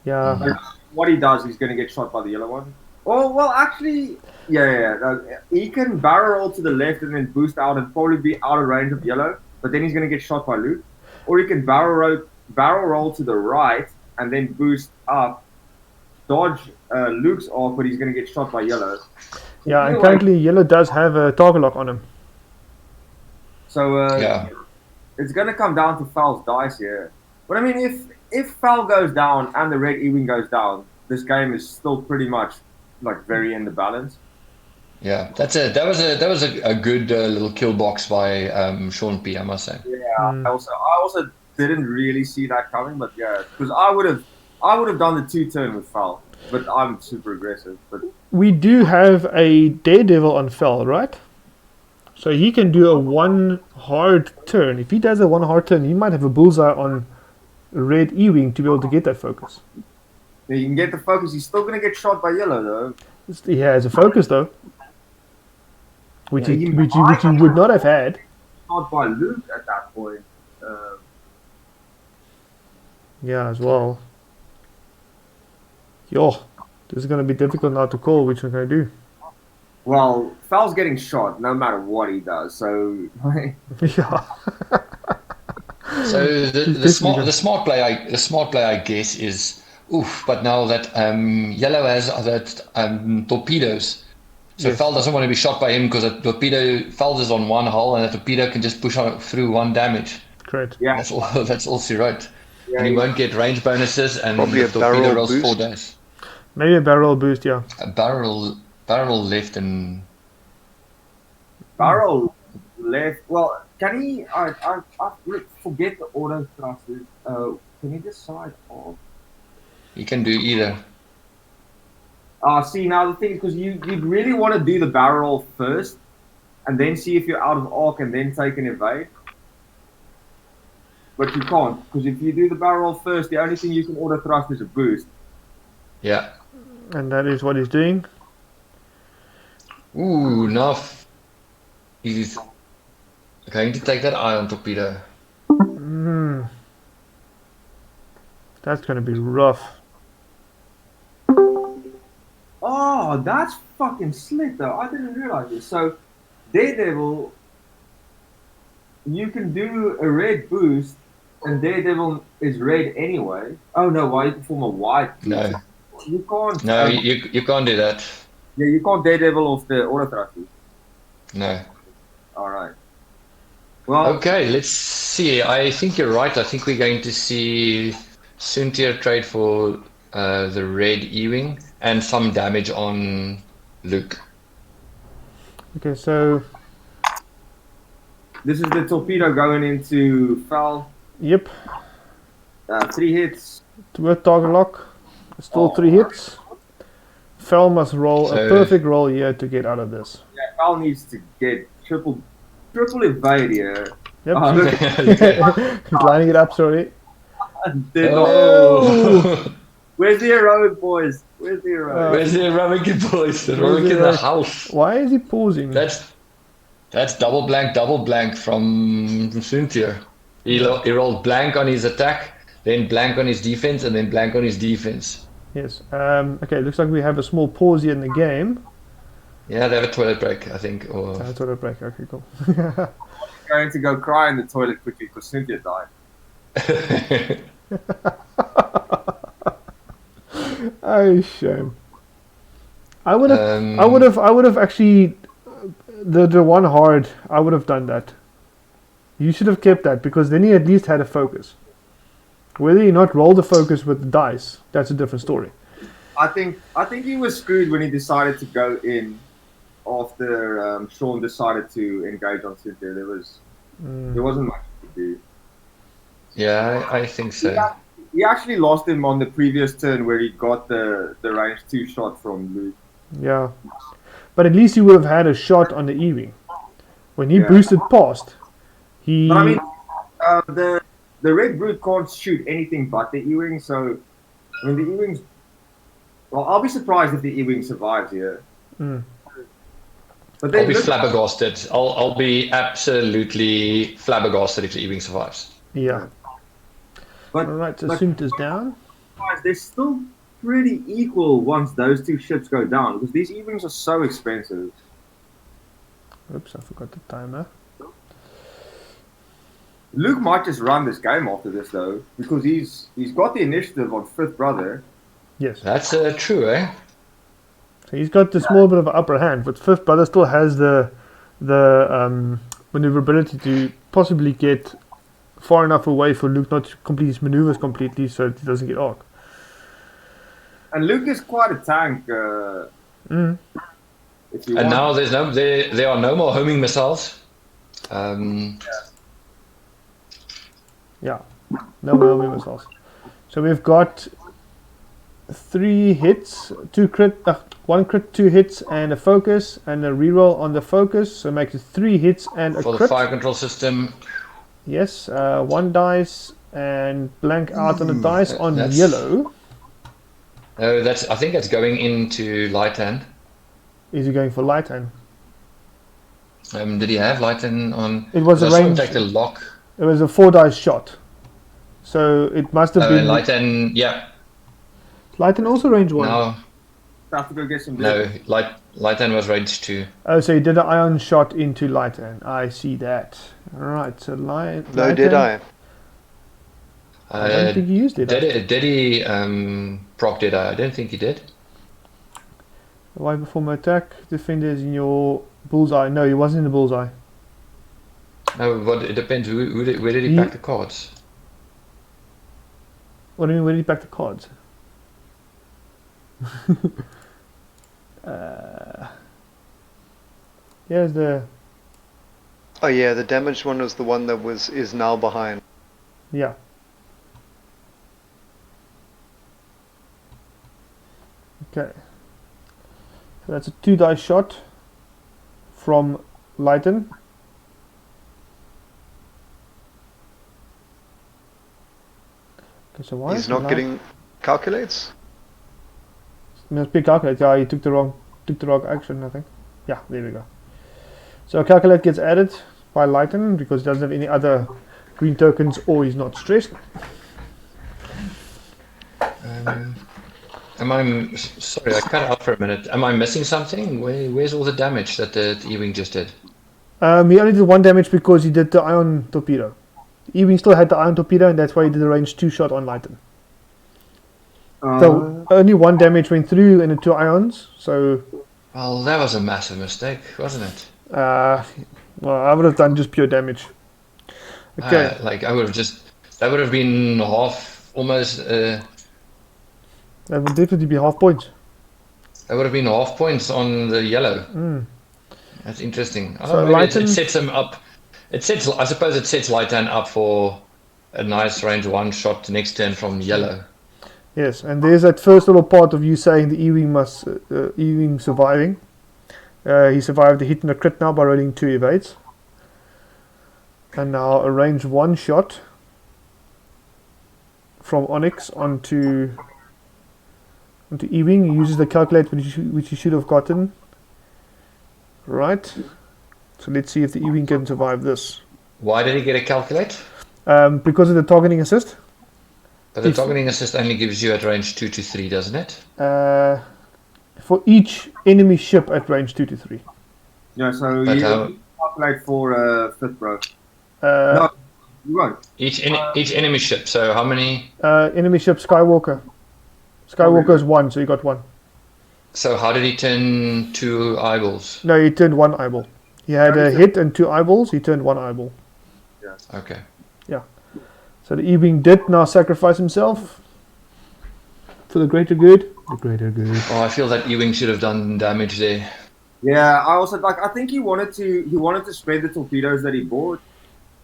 Yeah, Like, what he does, he's going to get shot by the yellow one. Oh, well, actually, he can barrel roll to the left and then boost out and probably be out of range of yellow, but then he's going to get shot by Luke. Or he can barrel roll to the right and then boost up, dodge Luke's off, but he's going to get shot by yellow. So Yeah, and either way- currently yellow does have a target lock on him. So Yeah. it's going to come down to Foul's dice here. But I mean, if Foul goes down and the red Ewing goes down, this game is still pretty much like very in the balance. Yeah, that was a good little kill box by Shaun P, I must say. Yeah, Mm. I also didn't really see that coming, but yeah, because I would have done the 2-turn with Foul, but I'm super aggressive. But We do have a Daredevil on Fel, right? So he can do a one hard turn. If he does a one hard turn, he might have a bullseye on red E-Wing to be able to get that focus. yeah, you can get the focus. He's still gonna get shot by yellow though. He has a focus though, which Yeah, he he which he might would not have had. Shot by Luke at that point. Yeah, as well. Yo, this is gonna be difficult now to call which one can I do. Well, Foul's getting shot no matter what he does. So Yeah. So He's the definitely smart play I guess is but now that yellow has that torpedoes. So Yes. Fel doesn't want to be shot by him because a torpedo Fel is on one hull and a torpedo can just push on through one damage. Great. yeah, That's all she wrote. yeah, And he won't get range bonuses and Probably the a torpedo barrel rolls 4 boost. dice. Maybe a barrel boost, yeah. A barrel left and barrel left. Well, can he? I forget the auto thrusters. Can he decide off? he can do either. See, now the thing is, because you'd really want to do the barrel roll first, and then see if you're out of arc, and then take an evade. But you can't, because if you do the barrel roll first, the only thing you can auto thrust is a boost. Yeah. And that is what he's doing. Ooh, now he's going to take that ion torpedo. Mm. That's gonna be rough. Oh, that's fucking slick, though. I didn't realize this. So, Daredevil, you can do a red boost, and Daredevil is red anyway. Oh no, why you perform a white boost? No. You can't. No, you can't do that. Yeah, you can't Daredevil off the auto thrusters. No. All right. Well, Okay, let's see. I think you're right. I think we're going to see Suntier trade for the red E-Wing and some damage on Luke. Okay, so this is the torpedo going into Foul. yep, 3 hits. with target lock. Still 3 hits. Fel must roll a So- perfect roll here to get out of this. Yeah, Foul needs to get triple evade here. Yep. Oh, look. He's lining it up, sorry. Did not- Oh! Where's the heroic, boys? Where's the heroic? Where's the heroic boys? The Where's heroic the in the heroic? house. Why is he pausing? That's double blank from Suntier. He rolled blank on his attack, then blank on his defense, and then blank on his defense. Yes. Okay, looks like we have a small pause here in the game. Yeah, they have a toilet break, I think. Or That's what I break. Okay, cool. Going to go cry in the toilet quickly because Cynthia died. Oh, shame. I would have. Um, I would have actually. The one hard. I would have done that. You should have kept that because then he at least had a focus. Whether you not roll the focus with the dice, that's a different story. I think he was screwed when he decided to go in after Shaun decided to engage on Cynthia. There wasn't much to do. yeah, I think so. He actually lost him on the previous turn where he got the range 2 shot from Luke. Yeah, but at least he would have had a shot on the E-Wing. When he Yeah. boosted past, he. But I mean, the Red Brute can't shoot anything but the E-Wing, so I mean the E-Wings. Well, I'll be surprised if the E-Wing survives here. Mm. But then I'll be look- flabbergasted. I'll be absolutely flabbergasted if the E-Wing survives. Yeah. But All right, so but- Sunt is down. guys, there's still pretty equal once those two ships go down, because these E-wings are so expensive. Oops, I forgot the timer. Luke might just run this game after this though, because he's got the initiative on fifth brother. Yes. That's true, eh? So he's got the small bit of an upper hand, but fifth brother still has the maneuverability to possibly get far enough away for Luke not to complete his maneuvers completely, so he doesn't get arc. And Luke is quite a tank. If you And want. now there are no more homing missiles. Yeah, no more missiles. So we've got 3 hits, 2 crit, 1 crit, 2 hits, and a focus, and a reroll on the focus. So make it 3 hits and a For the crit. fire control system. Yes, 1 dice and blank out on a dice on that's- yellow. No, I think that's going into light hand. Is he going for light hand? Did he have light hand on? It was a I saw him range. take the lock. It was a 4 dice shot. So it must have been. Light hand, yeah. Light hand also range 1. No, Have to go get some. no, light hand was range 2. Oh, so he did an ion shot into light hand. I see that. Right, so light. No, light did hand. I? I don't think he used it. Did he proc did I don't think he did. Right before my attack, defender is in your bullseye. No, he wasn't in the bullseye. No, but it depends. Where did he pack the cards? What do you mean, where did he pack the cards? Here's the. Oh yeah, the damaged one was the one that is now behind. Yeah. Okay. So that's a 2 dice shot from Lighten. Okay, so why He's not getting calculates. Must be calculate. Yeah, he took the wrong action, I think. Yeah, there we go. So calculate gets added by Lighten because he doesn't have any other green tokens or he's not stressed. Sorry, I cut out for a minute. Am I missing something? Where's all the damage that the E-wing just did? He only did 1 damage because he did the ion torpedo. E-wing still had the ion torpedo and that's why he did the range 2 shot on Lighten. So only 1 damage went through in the 2 ions. So Well, that was a massive mistake, wasn't it? well, I would have done just pure damage. Okay. Like I would have that would have been half, almost. That would definitely be half points. That would have been half points on the yellow. That's interesting. So maybe it sets him up. I suppose it sets Lightan up for a nice range 1 shot next turn from yellow. Yes, and there's that first little part of you saying the E-wing must E-wing surviving. He survived the hit and a crit now by rolling 2 evades. And now a range 1 shot from Onyx onto E-wing. He uses the calculate which he should have gotten. Right. So let's see if the E-wing can survive this. Why did he get a calculate? Because of the targeting assist. But the targeting assist only gives you at range 2 to 3, doesn't it? For each enemy ship at range 2 to 3. Yeah, so you calculate for fifth bro. No, you won't. Each enemy ship. So how many? Enemy ship Skywalker. Skywalker is 1, so you got 1. So how did he turn 2 eyeballs? No, he turned 1 eyeball. He had a hit and 2 eyeballs. He turned 1 eyeball. Yeah. Okay. Yeah. So the E-wing did now sacrifice himself for the greater good. The greater good. Oh, I feel that E-wing should have done damage there. Yeah, I also I think he wanted to spread the torpedoes that he bought,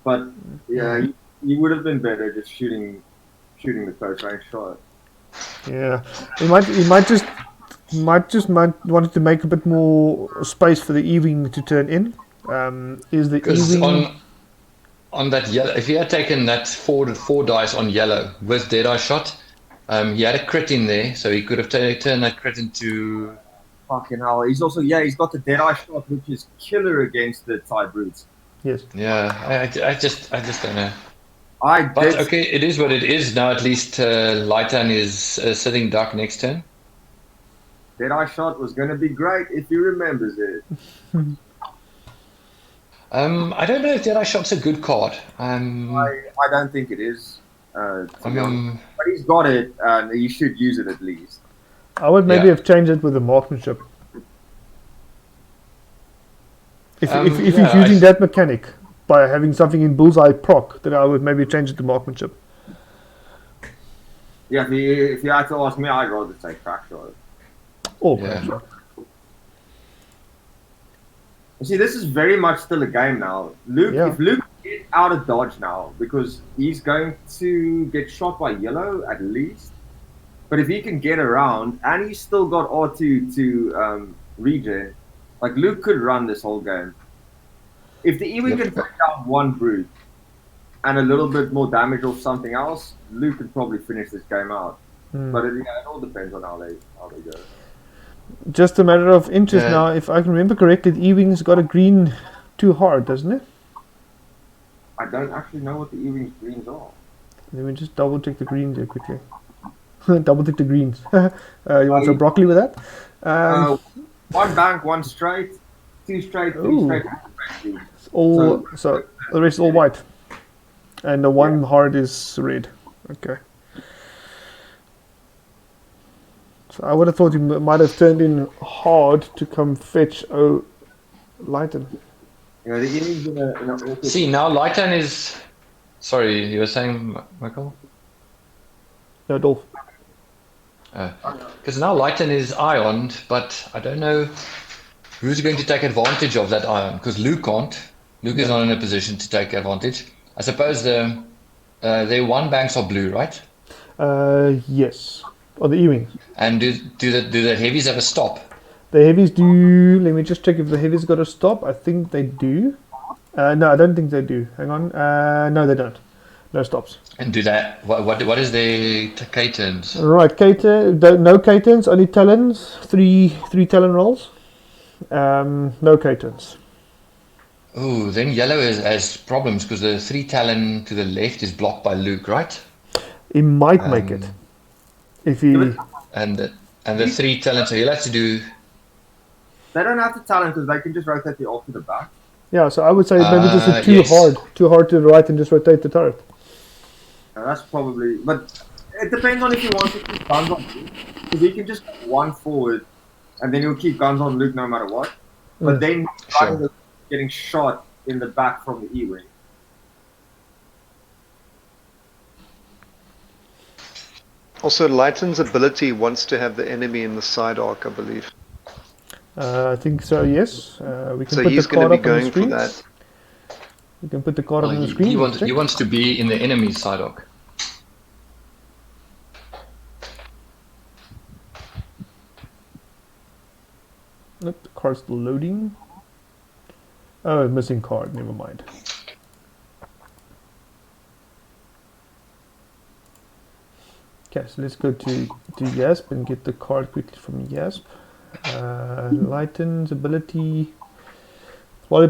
but yeah, he would have been better just shooting the close range shot. Yeah, he might just wanted to make a bit more space for the E-wing to turn in. Is the E-wing on that yellow? If he had taken that four dice on yellow with Deadeye shot, he had a crit in there, so he could have turned that crit into. Fucking hell! He's also he's got the Deadeye shot, which is killer against the TIE brutes. Yes. Yeah, I just don't know. But okay, it is what it is. Now at least Lightan is sitting duck next turn. Deadeye Shot was going to be great if he remembers it. I don't know if Deadeye Shot's a good card. I don't think it is, to be honest. But he's got it, and he should use it at least. I would maybe have changed it with the marksmanship. If he's using that mechanic by having something in bullseye proc, then I would maybe change it to marksmanship. Yeah, if you had to ask me, I'd rather say crack shot. Or crack shot. You see, this is very much still a game now. If Luke gets out of dodge now, because he's going to get shot by yellow at least. But if he can get around, and he's still got R2 to regen, like Luke could run this whole game. If the Xwing can take down one brute and a little bit more damage or something else, Luke could probably finish this game out. But it all depends on how they go. Just a matter of interest now. If I can remember correctly, the Xwing's got a green too hard, doesn't it? I don't actually know what the Xwing's greens are. Let me just double check the greens here quickly. Double tick the greens. You want some broccoli with that? One bank, one straight, two straight, three straight. It's all so the rest is all white, and the one hard is red. Okay. So I would have thought you might have turned in hard to come fetch Lighten. You know, the Xwing's in a See, now Lighten is. Sorry, you were saying, Michael? No, Dolph. Because now Lighten is ioned, but I don't know who's going to take advantage of that ion. Because Luke can't. Luke is not in a position to take advantage. I suppose their one banks are blue, right? Yes. Or the Xwing. And do the heavies have a stop? The heavies do. Let me just check if the heavies got a stop. I think they do. No, I don't think they do. Hang on. No, they don't. No stops. And do that? What is the K-turns? Right, no K-turns, only talons. Three talon rolls. No K-turns. Oh, then yellow has problems because the 3 talon to the left is blocked by Luke, right? He might make it if he. And the 3 talon, so he'll have to do. They don't have to talon because they can just rotate the off to the back. Yeah, so I would say maybe just a too hard to the right and just rotate the turret. That's probably, but it depends on if he wants to keep guns on Luke. Because he can just go one forward, and then he'll keep guns on Luke no matter what. But then getting shot in the back from the Xwing. Also, Lighten's ability wants to have the enemy in the side arc, I believe. I think so. Yes. We can So put he's the card going to be up on the going for screen. that. You can put the card on the screen. He wants to be in the enemy side arc. Nope, the card's still loading. Oh, missing card. Never mind. Okay, so let's go to Yasp and get the card quickly from Yasp. Lighten's ability. While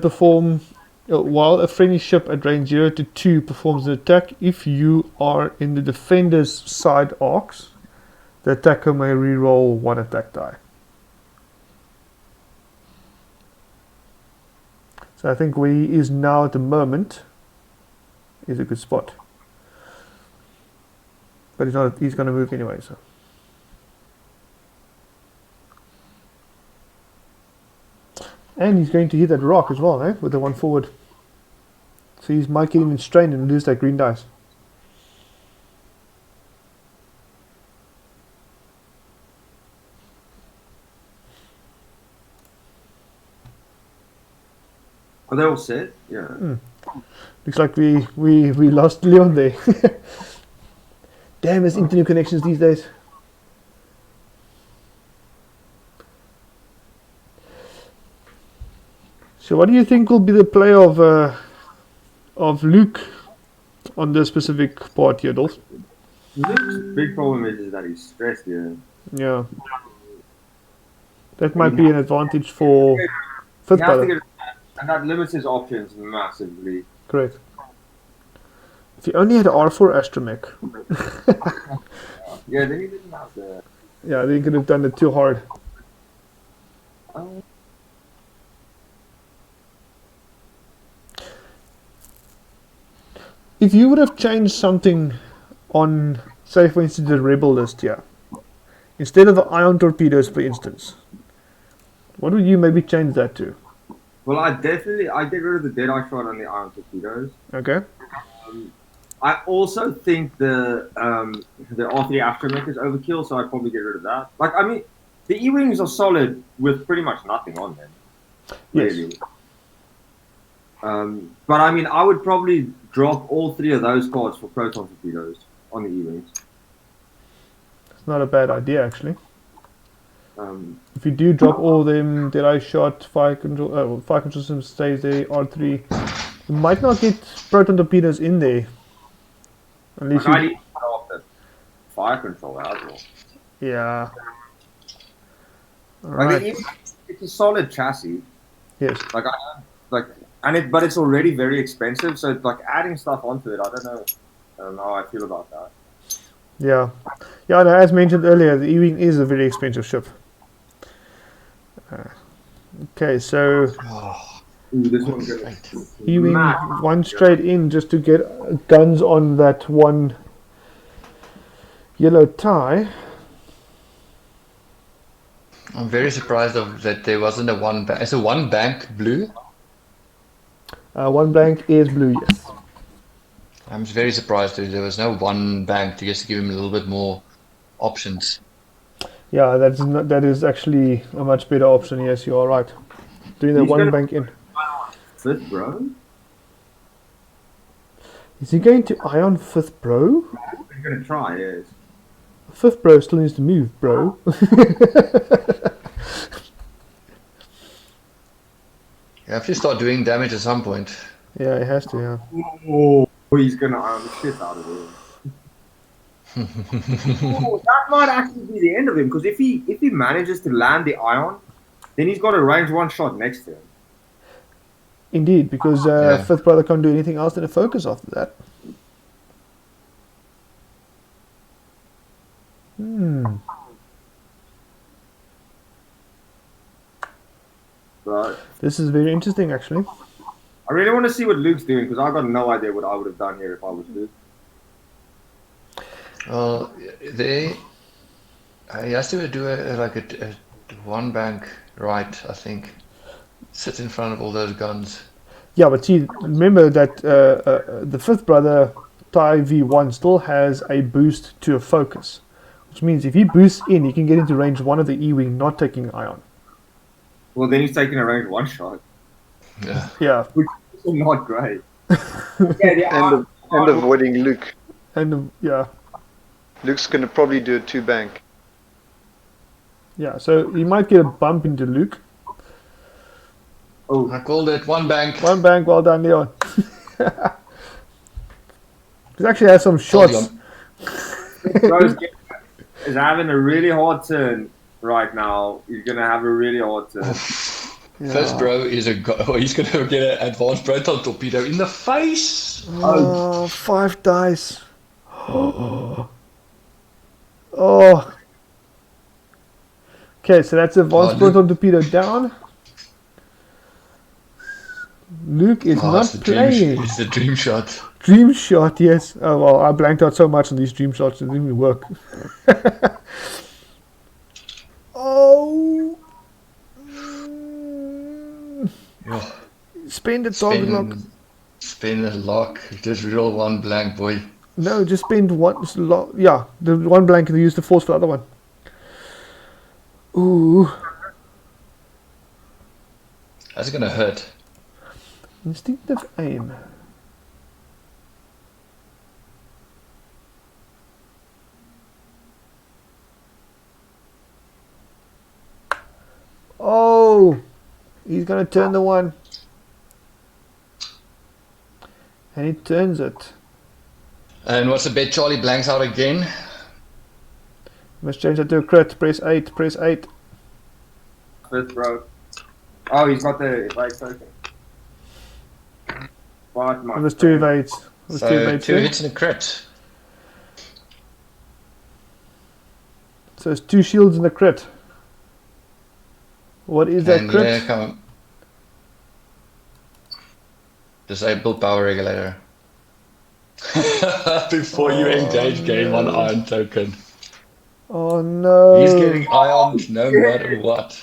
a friendly ship at range 0 to 2 performs an attack, if you are in the defender's side arcs, the attacker may reroll one attack die. So I think where he is now at the moment is a good spot. But he's going to move anyway, so. And he's going to hit that rock as well, with the one forward. So he might get him in strain and lose that green dice. Are they all set? Yeah. Looks like we lost Leon there. Damn, there's internet connections these days. So what do you think will be the play of Luke on this specific part here, Dolph? Luke's big problem is that he's stressed here. Yeah. That might be an advantage for Fifth Brother. And that limits his options massively. Correct. If you only had R4 astromech, Yeah, then he didn't have the. yeah, they could have done it too hard. If you would have changed something on, say for instance, the rebel list here, instead of the ion torpedoes, for instance, what would you maybe change that to? Well, I get rid of the Deadeye shot on the iron torpedoes. Okay. I also think the R3 astromech is overkill, so I'd probably get rid of that. Like, I mean, the E-wings are solid with pretty much nothing on them. Really. Yes. But I mean, I would probably drop all 3 of those cards for proton torpedoes on the E-wings. It's not a bad idea actually. If If you do drop all of them, Deadeye shot, fire control system stays there, R3, you might not get proton torpedoes in there. Unless I you, need to cut off the fire control as well. yeah. Like Alright. it's a solid chassis. Yes. But it's already very expensive. So like adding stuff onto it, I don't know how I feel about that. Yeah. Yeah, no, as mentioned earlier, the E-Wing is a very expensive ship. Okay, so Ooh, this one's gonna E-Wing Mad. one straight in just to get guns on that one yellow tie. I'm very surprised that there wasn't a one bank. Is a one bank blue? One blank is blue, yes. I'm very surprised that there was no one bank to just give him a little bit more options. Yeah, that is actually a much better option. Yes, you are right. Doing the He's one gonna- bank in. Fifth, bro. Is he going to ion fifth bro? I'm gonna try. Yes. Fifth bro still needs to move, bro. You have to start doing damage at some point. Yeah, he has to. Yeah. Oh, he's gonna iron the shit out of him. Oh, that might actually be the end of him because if he manages to land the ion, then he's got a range 1 shot next to him. Indeed, because Yeah. fifth brother can't do anything else than a focus after that. But This is very interesting, actually. I really want to see what Luke's doing because I got no idea what I would have done here if I was Luke. Well, he has to do a one bank right, I think. Sit in front of all those guns. Yeah, but see, remember that the fifth brother TIE V1 still has a boost to a focus, which means if he boosts in, he can get into range 1 of the E-Wing, not taking ion. Well, then he's taking a range 1 shot, Yeah. Yeah, which is not great. Yeah, the And avoiding Luke. and yeah, Luke's going to probably do a 2 bank. yeah. So he might get a bump into Luke. Oh, I called it one bank. One bank, well done, Leon. He actually has some Told you shots. Rose is having a really hard turn right now. He's gonna have a really hard turn. First bro is he's gonna get an advanced proton torpedo in the face. Oh, 5 dice. Oh. Okay, so that's advanced Luke. proton torpedo down. Luke is not playing. It's the dream shot. Dream shot, yes. Oh well, I blanked out so much on these dream shots, it didn't even work. Oh. Yeah. Spend the target lock. Spin a lock. Just real one blank, boy. No, just spend one. Yeah, the one blank and use the force for the other one. Ooh. That's gonna hurt. Instinctive aim. Oh, he's gonna turn the one, and he turns it. And what's the bet? Charlie blanks out again. Must change that to a crit. Press 8. Press 8. Fifth, bro. Oh, he's got the evade token. But my And there's 2 evades. With So mates two there. hits and a crit. So it's 2 shields and a crit. What is that And crit? yeah, come on. Disable power regulator. Before you engage game on no. iron token. Oh no. He's getting ironed no matter what.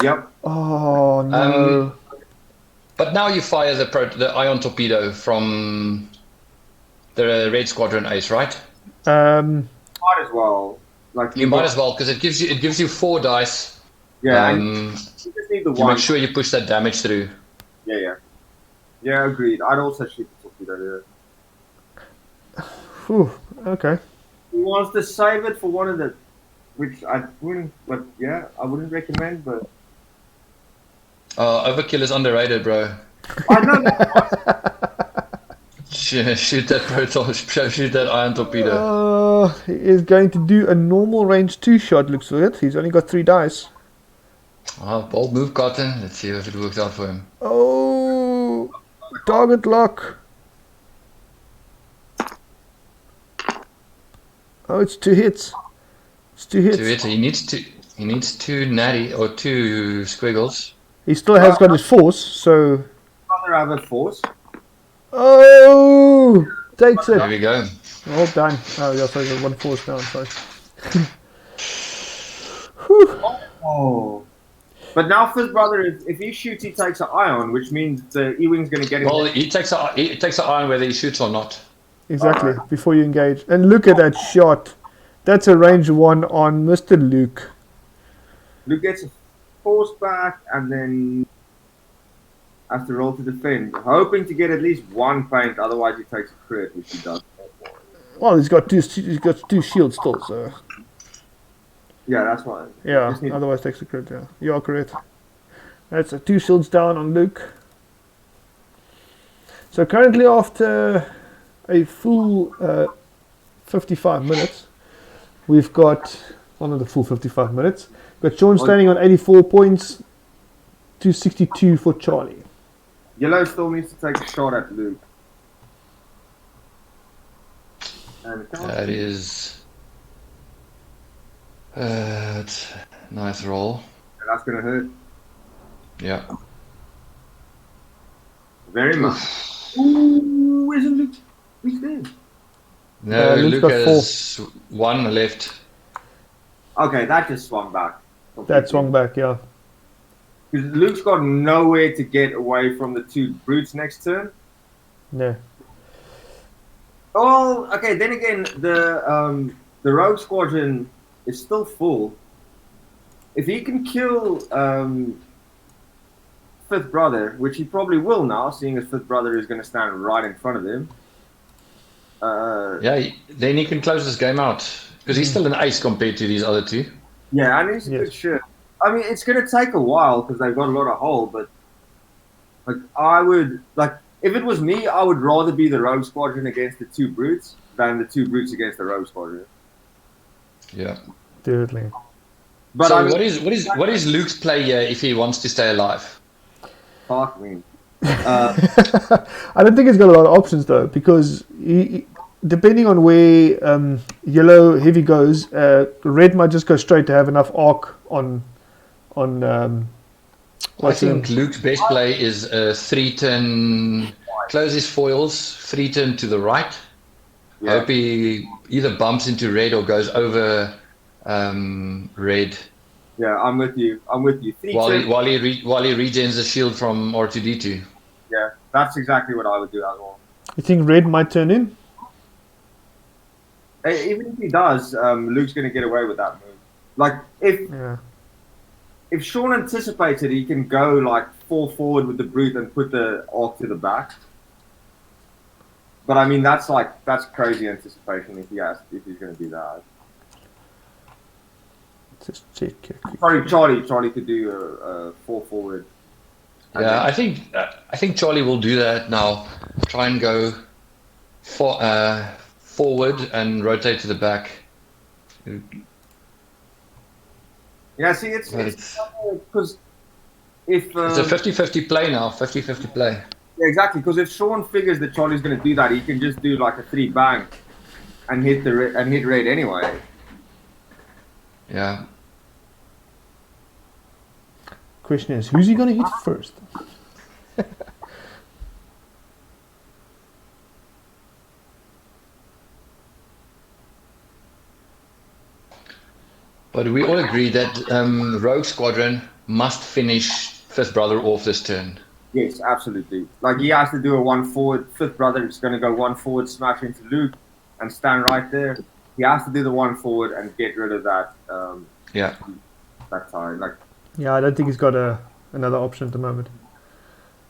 Yep. Oh no. But now you fire the ion torpedo from the red squadron ace, right? Might as well. Like You might as well, because it gives you 4 dice. Yeah, and you just need the You one. make sure you push that damage through. Yeah. Yeah, agreed. I'd also shoot the torpedo there. Whew, okay. He wants to save it for one of the, which I wouldn't, but yeah, I wouldn't recommend, but. Overkill is underrated, bro. I know that. Shoot that Pretorius, shoot that iron torpedo. He is going to do a normal range 2 shot, looks like it. He's only got 3 dice. Bold move, Cotton. Let's see if it works out for him. Oh, target lock. Oh, it's 2 hits. It's 2 hits. 2 hits. He needs 2 natty or 2 squiggles. He still has got his force, so. Rather have a force. Oh, takes it. There we go. Well done. Oh, yeah, sorry, got 1 force down. Sorry. Oh. But now Fifth Brother, if he shoots, he takes an ion, which means the E-Wing's going to get him. Well, he takes an iron whether he shoots or not. Exactly, before you engage. And look at that shot. That's a range 1 on Mr. Luke. Luke gets a force back and then has to roll to defend, hoping to get at least 1 paint. Otherwise, he takes a crit, which he does. Well, he's got 2 shields still, so. Yeah, that's why. Yeah, otherwise takes a crit, yeah. You are correct. That's 2 shields down on Luke. So currently after a full 55 minutes, we've got, well, not the full 55 minutes, got Shaun standing on 84 points, 262 for Charlie. Yellow still needs to take a shot at Luke. And That is... it's a nice roll. that's going to hurt. Yeah. Very much. Ooh, isn't Luke? Luke's there. No, Luke's Luke got has 1 left. Okay, that just swung back. That swung back, yeah. Because Luke's got nowhere to get away from the 2 brutes next turn. No. Oh, okay. Then again, the rogue squadron is still full. If he can kill Fifth Brother, which he probably will now, seeing as Fifth Brother is going to stand right in front of him. Yeah, then he can close this game out. Because he's still an ace compared to these other 2. Yeah, and he's a good shot. I mean, it's going to take a while because they've got a lot of hull, but like if it was me, I would rather be the rogue squadron against the 2 brutes than the 2 brutes against the rogue squadron. Yeah. Definitely. But So I mean, what is Luke's play here if he wants to stay alive? fuck me. I don't think he's got a lot of options though, because he, depending on where yellow heavy goes, red might just go straight to have enough arc on. I think Luke's best play is 3-turn, close his foils, 3-turn to the right. Yeah. Hope he either bumps into red or goes over red. Yeah, I'm with you. While he regens the shield from R2D2. Yeah, that's exactly what I would do as well. You think red might turn in? Even if he does, Luke's going to get away with that move. Like, if Shaun anticipates it, he can go, like, fall forward with the brute and put the arc to the back. But, I mean, that's crazy anticipation if he's going to do that. Just check. Sorry, Charlie could do a fall forward. Yeah, I think Charlie will do that now. Try and go forward and rotate to the back. Yeah, see, it's because if it's a 50-50 play now. 50-50 play. Yeah, exactly. Because if Shaun figures that Charlie's going to do that, he can just do like a 3 bang and hit red anyway. Yeah. Question is, who's he going to hit first? But we all agree that Rogue Squadron must finish Fifth Brother off this turn. Yes, absolutely. Like he has to do a 1 forward. Fifth brother is going to go 1 forward, smash into Luke, and stand right there. He has to do the 1 forward and get rid of that. Yeah. That tie. Like, Yeah, I don't think he's got another option at the moment.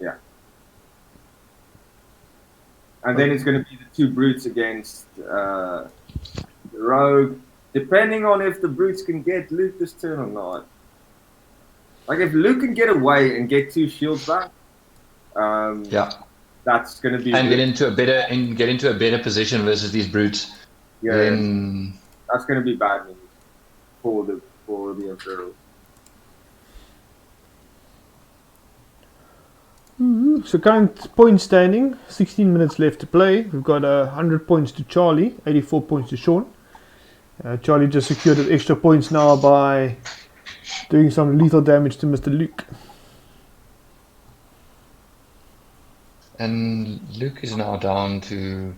yeah. And then it's going to be the 2 brutes against the Rogue. Depending on if the brutes can get Luke this turn or not. Like if Luke can get away and get 2 shields back, that's going to be and get into a better position versus these brutes. Yeah, then that's going to be bad news for the Imperials. So current point standing, 16 minutes left to play. We've got 100 points to Charlie, 84 points to Shaun. Charlie just secured extra points now by doing some lethal damage to Mr. Luke. And Luke is now down to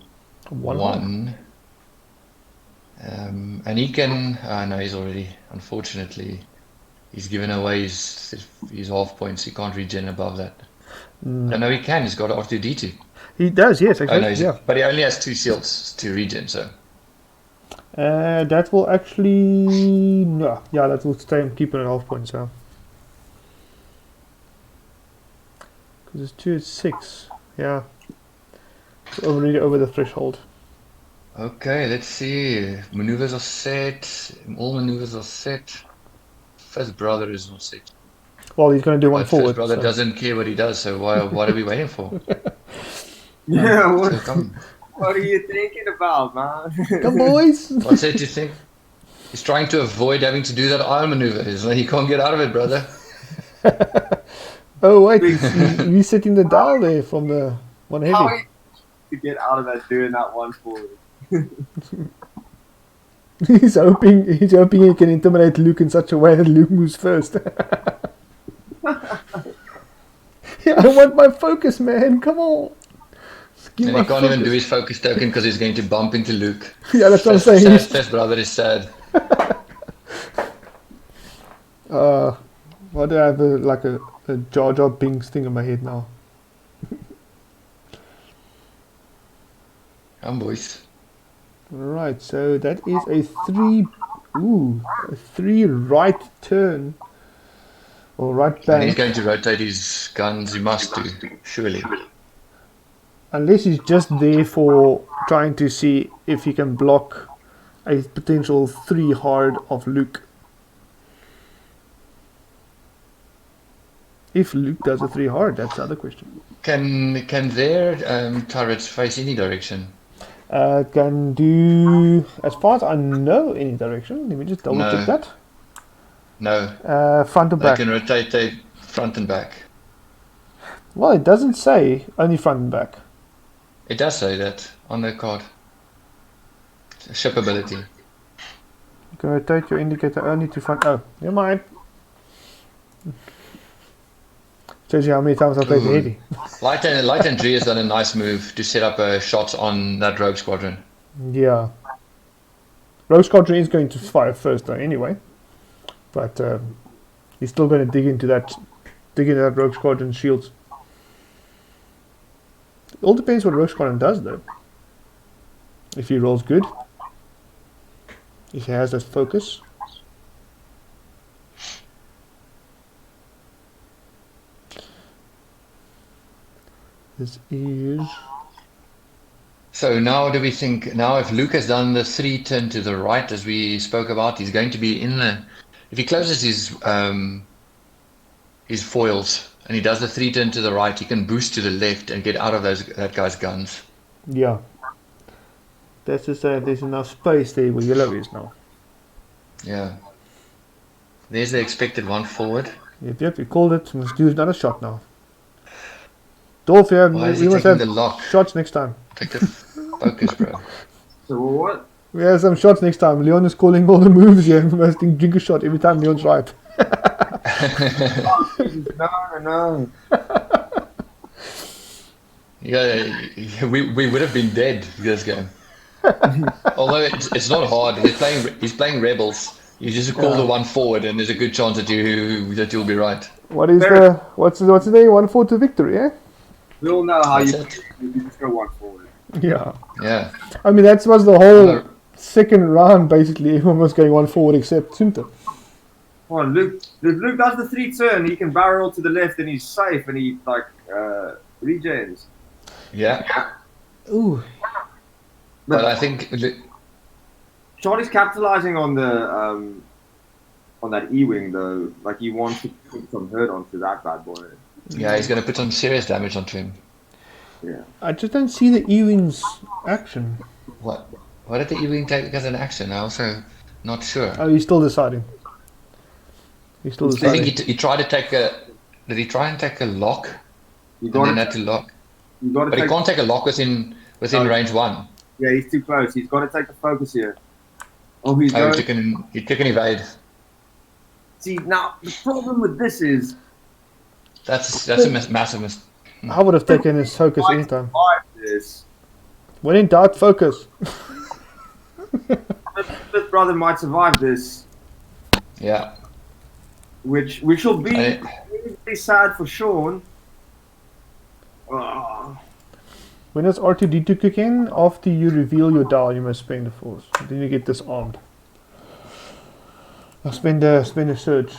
1. And he can... no, he's already... Unfortunately, he's given away his half points. He can't regen above that. No, he can. He's got R2D2. He does, yes. Actually, no, yeah. But he only has 2 shields to regen, so... that will actually... No, yeah, that will stay and keep it at half points, yeah. Because it's 2 at 6. Yeah. It's already over the threshold. Okay, let's see. Maneuvers are set. All maneuvers are set. First brother is not set. Well, he's going to do 1 forward. First brother doesn't care what he does, so what are we waiting for? Yeah, What are you thinking about, man? Come, boys! What's it to think? He's trying to avoid having to do that iron maneuver. He can't get out of it, brother. Oh, wait, he's resetting the dial there from the 1 heavy. How to get out of that doing that 1 forward? He's hoping he can intimidate Luke in such a way that Luke moves first. Yeah, I want my focus, man. Come on. And he can't even do his focus token because he's going to bump into Luke. Yeah, that's what I'm saying. First brother is sad. Why do I have a Jar Jar Binks thing in my head now? Come, boys. Right, so that is a 3 right turn. Or right And bang. he's going to rotate his guns. He must do, surely. Unless he's just there for trying to see if he can block a potential 3 hard of Luke. If Luke does a 3 hard, that's the other question. Can their turrets face any direction? Can do, as far as I know, any direction. Let me just double check that. No. Front and back. They can rotate their front and back. Well, it doesn't say only front and back. It does say that on the card. Ship ability. You can rotate your indicator only to front. Oh, never mind. Shows you how many times I played the heavy. Light and G has done a nice move to set up shots on that Rogue Squadron. Yeah. Rogue Squadron is going to fire first though anyway. But he's still going to dig into that Rogue Squadron shields. It all depends what Rogue Squadron does though. If he rolls good. If he has that focus. This is... So now do we think, now if Luke has done the 3 turn to the right as we spoke about, he's going to be in the... If he closes his foils and he does the 3 turn to the right, he can boost to the left and get out of that guy's guns. Yeah. That's to say there's enough space there where yellow is now. Yeah. There's the expected 1 forward. Yep, you called it. Must do another shot now. Dolph, yeah, Why is we he must taking have the lock? shots next time. Take the focus, bro. So what? We have some shots next time. Leon is calling all the moves here. We must drink a shot every time Leon's right. Oh, Jesus, no. Yeah, we would have been dead this game. Although it's not hard. He's playing rebels. You just call the one forward, and there's a good chance that you'll be right. What is what's the name? 1-4 to victory, eh? We all know how That's you it. just go one forward. Yeah. Yeah. I mean, that was the whole second round, basically. Everyone was going one forward except Sunta. Come on, Luke. If Luke does the 3 turn, he can barrel to the left and he's safe and he regens. Yeah. Ooh. But I think Charlie's capitalizing on the on that Xwing though. Like he wants to put some hurt onto that bad boy. yeah, he's going to put some serious damage onto him. Yeah. I just don't see the Ewing's action. What did the Xwing take as an action? I'm also not sure. Oh, he's still deciding. I think he tried to take a. Did he try and take a lock? You And got then to had to lock. but He can't take a lock within range 1. Yeah, he's too close. He's got to take the focus here. Oh, he's Oh, going. he took an evade. See, now the problem with this is That's a massive mistake. I would have taken his focus anytime. this. When in doubt, focus. This brother might survive this, Yeah. which will be really sad for Shaun. When does R2D2 kick in? After you reveal your dial, you must spend a force. Then you get disarmed. I'll spend a surge.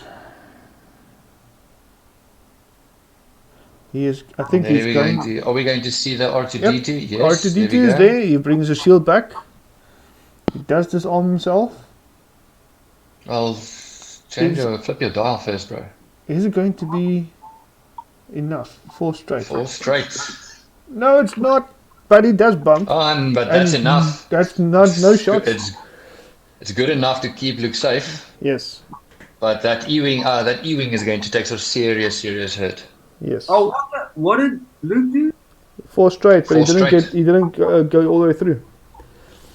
He is. I think he's going. Are we going to see the R2D2? Yep. Yes. R2D2 is there. He brings the shield back. He does disarm himself. I'll flip your dial first, bro. Is it going to be enough? 4 straight. 4 straight. No, it's not. But he does bump. But that's And enough. That's not no shots. It's good enough to keep Luke safe. Yes. But that Xwing is going to take some serious hit. Yes. Oh, what did Luke do? 4 straight, but 4 he didn't go all the way through.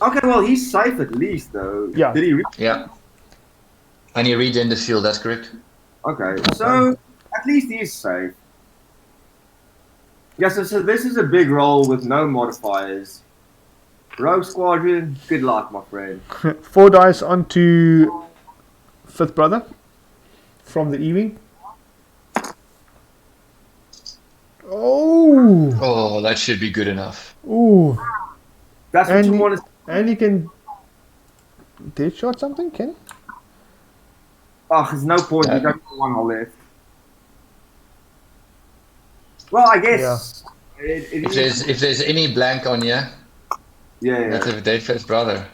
Okay, well he's safe at least though. Yeah. Did he? Yeah. And he regen the shield. That's correct. Okay, so at least he's safe. Yeah, so this is a big roll with no modifiers. Rogue Squadron, good luck, my friend. 4 dice onto 5th brother from the Xwing. Oh, that should be good enough. ooh, That's what you want to. and he can dead shot something, can he? Oh, there's no point. You don't have 1 hole left. Well, I guess. If there's any blank on you, that's a dead first brother.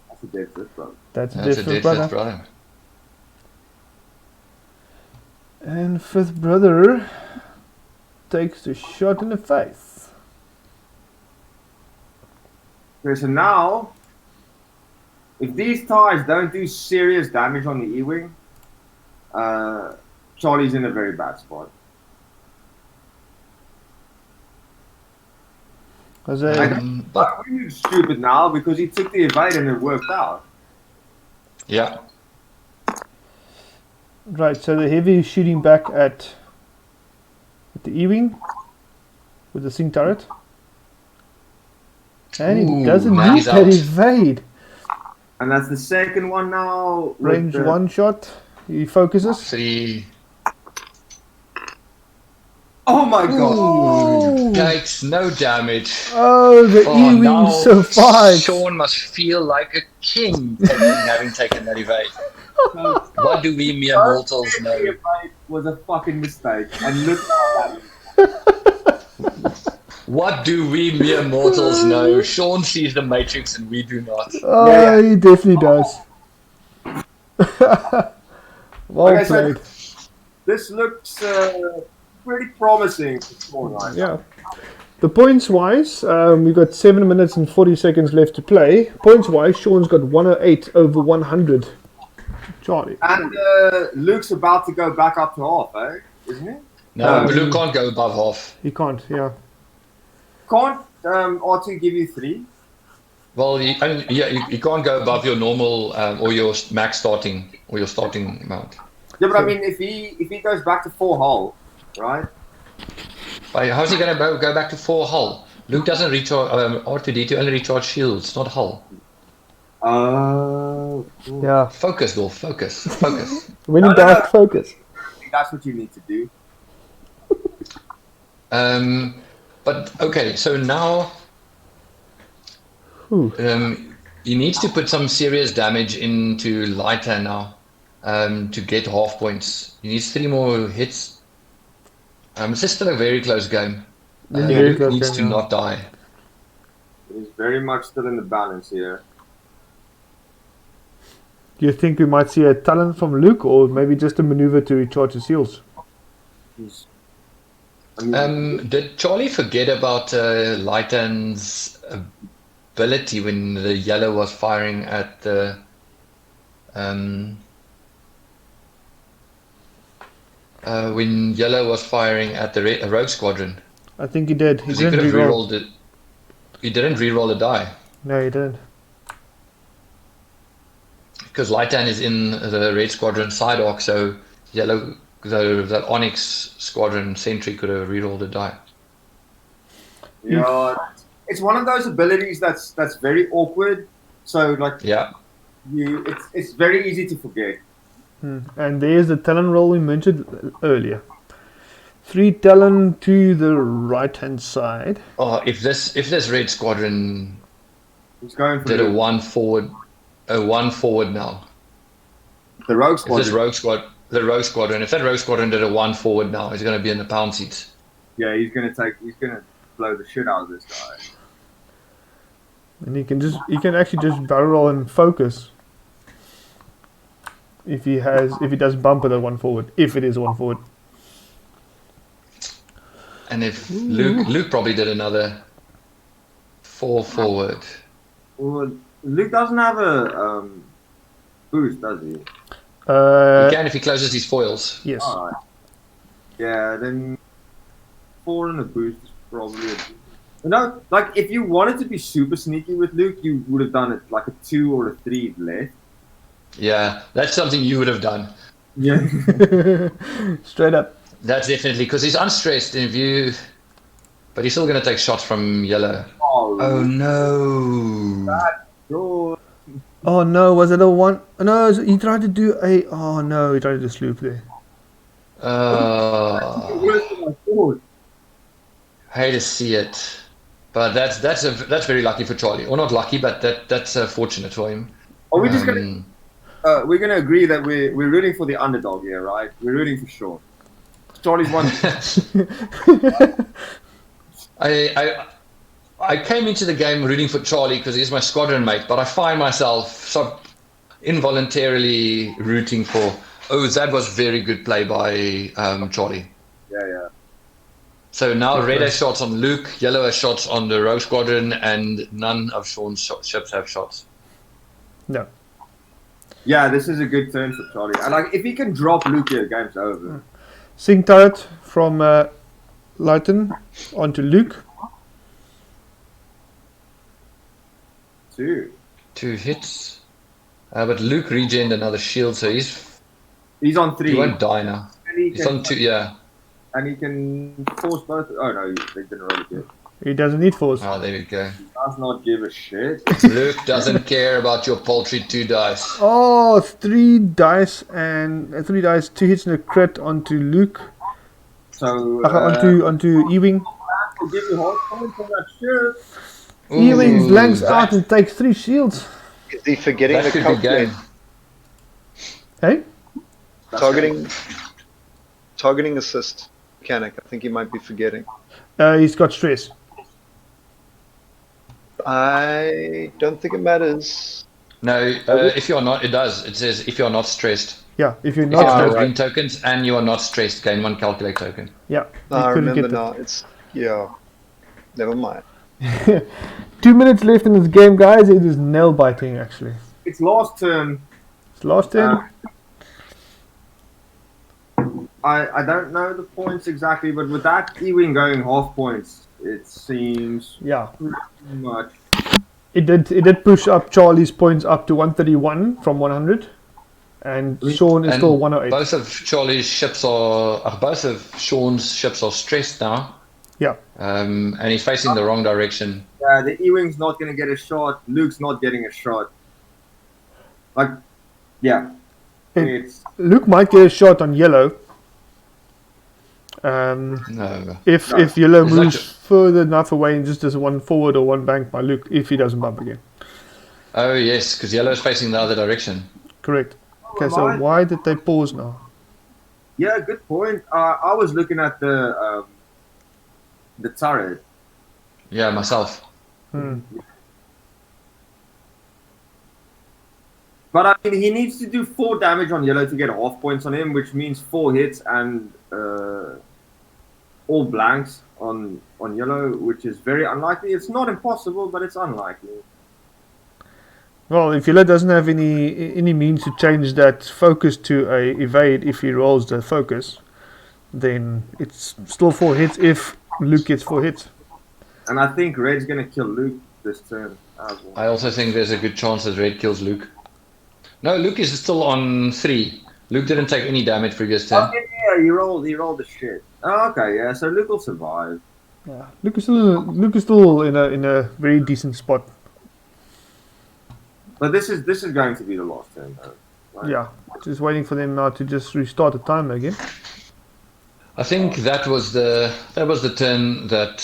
That's a dead first brother. That's a That's a dead dead brother. first brother. And 5th brother takes the shot in the face. Okay, so now, if these ties don't do serious damage on the Xwing, Charlie's in a very bad spot. But We're stupid now because he took the evade and it worked out. Yeah. right, so the heavy is shooting back at the Xwing with the Sing turret. And he doesn't now need he's that out. evade. And that's the second one now. Range 1 shot. He focuses. 3. Oh my god. Takes no damage. Oh, the Xwing now survives. Shaun must feel like a king having taken that evade. What do we mere mortals The know? evade was a fucking mistake. And look at that. What do we mere mortals know? Shaun sees the Matrix and we do not. Oh, he definitely does. Well Okay, so played. this looks pretty promising for Shaun right now. Yeah. The points wise, we've got 7 minutes and 40 seconds left to play. Points wise, Shaun's got 108 over 100. Charlie. And Luke's about to go back up to half, eh? Isn't he? No, Luke can't go above half. He can't, yeah. Can't R2 give you 3? Well, you can't go above your normal or your max starting or your starting amount. Yeah, but I mean, if he goes back to 4 hull, right? How's he going to go back to 4 hull? Luke doesn't recharge. R2D2 only recharge shields, not hull. Yeah. Focus, Dolph. Focus. When in No. doubt, focus. I think that's what you need to do. But okay, so now he needs to put some serious damage into Lighter now to get half points. He needs 3 more hits. It's still a very close game. Luke needs to not die. He's very much still in the balance here. Do you think we might see a talent from Luke, or maybe just a maneuver to recharge his heals? Did Charlie forget about Lighten's ability when the yellow was firing at the rogue squadron? I think he did. He He could didn't have reroll. rerolled it. He didn't reroll a die No, he didn't. because Lighten is in the red squadron side arc, so yellow. That Onyx squadron sentry could have rerolled a die. Yeah, it's one of those abilities that's very awkward. So like, Yeah. it's very easy to forget. And there's the talent roll we mentioned earlier. 3 talent to the right hand side. Oh, if this red squadron It's going for did a 1 forward now. the rogue If squad. the rogue squadron, if that rogue squadron did a 1 forward now, he's going to be in the pound seats. Yeah, he's gonna blow the shit out of this guy. And he can actually just barrel roll and focus. If he does bump it at 1 forward. If it is 1 forward. And if Luke probably did another 4 forward. Well, Luke doesn't have a boost, does he? He can if he closes his foils. Yes. Alright. Yeah, then 4 and a boost is probably like if you wanted to be super sneaky with Luke, you would have done it like a 2 or a 3 left. Yeah, that's something you would have done. Yeah. Straight up. That's definitely because he's unstressed but he's still going to take shots from yellow. Oh no. Sure. Oh no, was it a 1? No, he tried to do a... Oh no, he tried to do sloop there. Hate to see it. But that's very lucky for Charlie. Or not lucky, but that's fortunate for him. Are we just gonna we're gonna agree that we're rooting for the underdog here, right? We're rooting for Shaun. Charlie's one. I came into the game rooting for Charlie because he's my squadron mate, but I find myself so involuntarily rooting for. Oh, that was very good play by Charlie. Yeah. So now red has shots on Luke, yellow has shots on the rogue squadron, and none of Shaun's ships have shots. No. Yeah, this is a good turn for Charlie. And like, if he can drop Luke here, game's over. Sync turret from Lighten onto Luke. 2 hits. But Luke regened another shield, so he's on 3. he won't die now. And He's on 2, yeah. And he can force both. Oh no, they didn't roll it. He doesn't need force. Oh, there we go. He does not give a shit. Luke doesn't care about your paltry 2 dice. Oh, 3 dice and 2 hits and a crit onto Luke. So onto Xwing. will give you hard points on that shit. Xwing blanks out and takes 3 shields. Is he forgetting That the could be calculate? game. Hey? Targeting assist mechanic. I think he might be forgetting. He's got stress. I don't think it matters. No, if you're not, it does. It says if you're not stressed. Yeah, if you're If you have not no stressed. green tokens and you are not stressed, gain 1 calculate token. Yeah. I couldn't remember get now. Never mind. 2 minutes left in this game, guys. It is nail biting, actually. It's last turn. It's last turn. I don't know the points exactly, but with that Xwing going half points, It seems Yeah. pretty much. It did push up Charlie's points up to 131 from 100, and Shaun is And still 108. both of Charlie's ships both of Shaun's ships are stressed now. Yeah. And he's facing the wrong direction. Yeah, the Ewing's not going to get a shot. Luke's not getting a shot. Like, yeah. It's Luke might get a shot on yellow. No. If yellow It's moves like further enough away and just does one forward or one bank by Luke, if he doesn't bump again. Oh yes, because yellow is facing the other direction. Correct. Okay, so why did they pause now? yeah, good point. I was looking at the turret. Yeah, myself. But I mean, he needs to do 4 damage on yellow to get half points on him, which means 4 hits and all blanks on yellow, which is very unlikely. It's not impossible, but it's unlikely. Well, if yellow doesn't have any means to change that focus to a evade if he rolls the focus, then it's still 4 hits if Luke gets 4 hits. And I think Red's going to kill Luke this turn as well. I also think there's a good chance that Red kills Luke. No, Luke is still on 3. Luke didn't take any damage previous turn. Oh, yeah, he rolled the shit. Oh, okay, yeah, so Luke will survive. Yeah, Luke is still in a very decent spot. But this is going to be the last turn, though. Right? Yeah, just waiting for them now to just restart the timer again. I think that was the turn that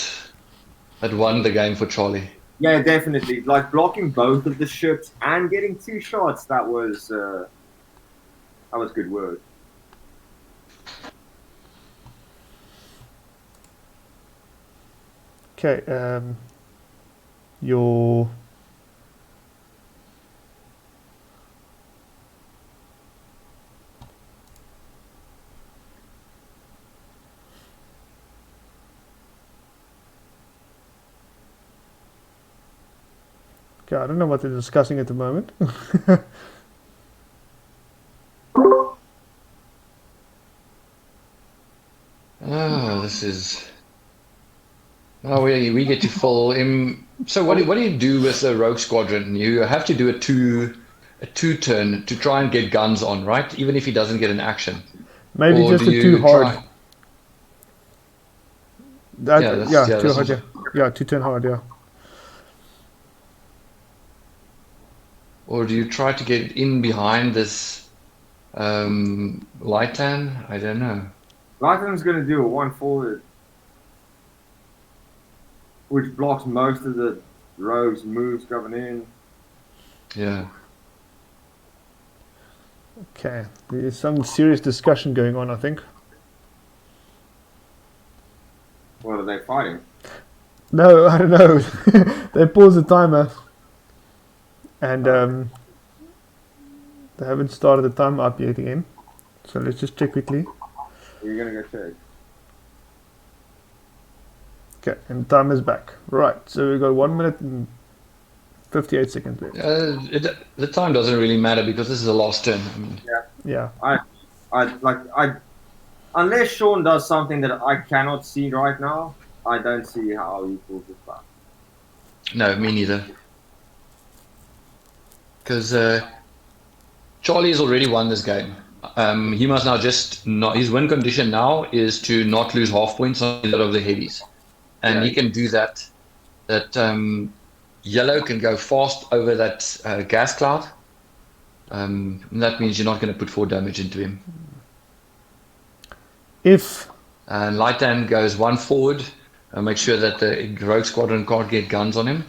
won the game for Charlie. Yeah, definitely. Like blocking both of the ships and getting 2 shots, that was good work. Okay, your okay, I don't know what they're discussing at the moment. This is. Oh, we get to fall in. So what do you do with the rogue squadron? You have to do a two turn to try and get guns on, right? Even if he doesn't get an action. Maybe Or just do a you too hard. try- Too hard. Yeah, 2 turn hard. Yeah. Or do you try to get in behind this Lightan? I don't know. Lighton's going to do a 1 forward, which blocks most of the rogues' moves coming in. Yeah. Okay, there's some serious discussion going on, I think. What are they fighting? No, I don't know. They paused the timer, and they haven't started the timer up yet again. So let's just check quickly. You're going to go check. Okay, and the timer's back. Right, so we've got 1 minute and 58 seconds left. The time doesn't really matter because this is the last turn. I mean, Yeah. Unless Shaun does something that I cannot see right now, I don't see how he pulls this back. no, me neither. Because Charlie has already won this game. He must now just not. His win condition now is to not lose half points on either of the heavies, and he can do that. Yellow can go fast over that gas cloud. And that means you're not going to put 4 damage into him. If And Lightan goes 1 forward and make sure that the rogue squadron can't get guns on him.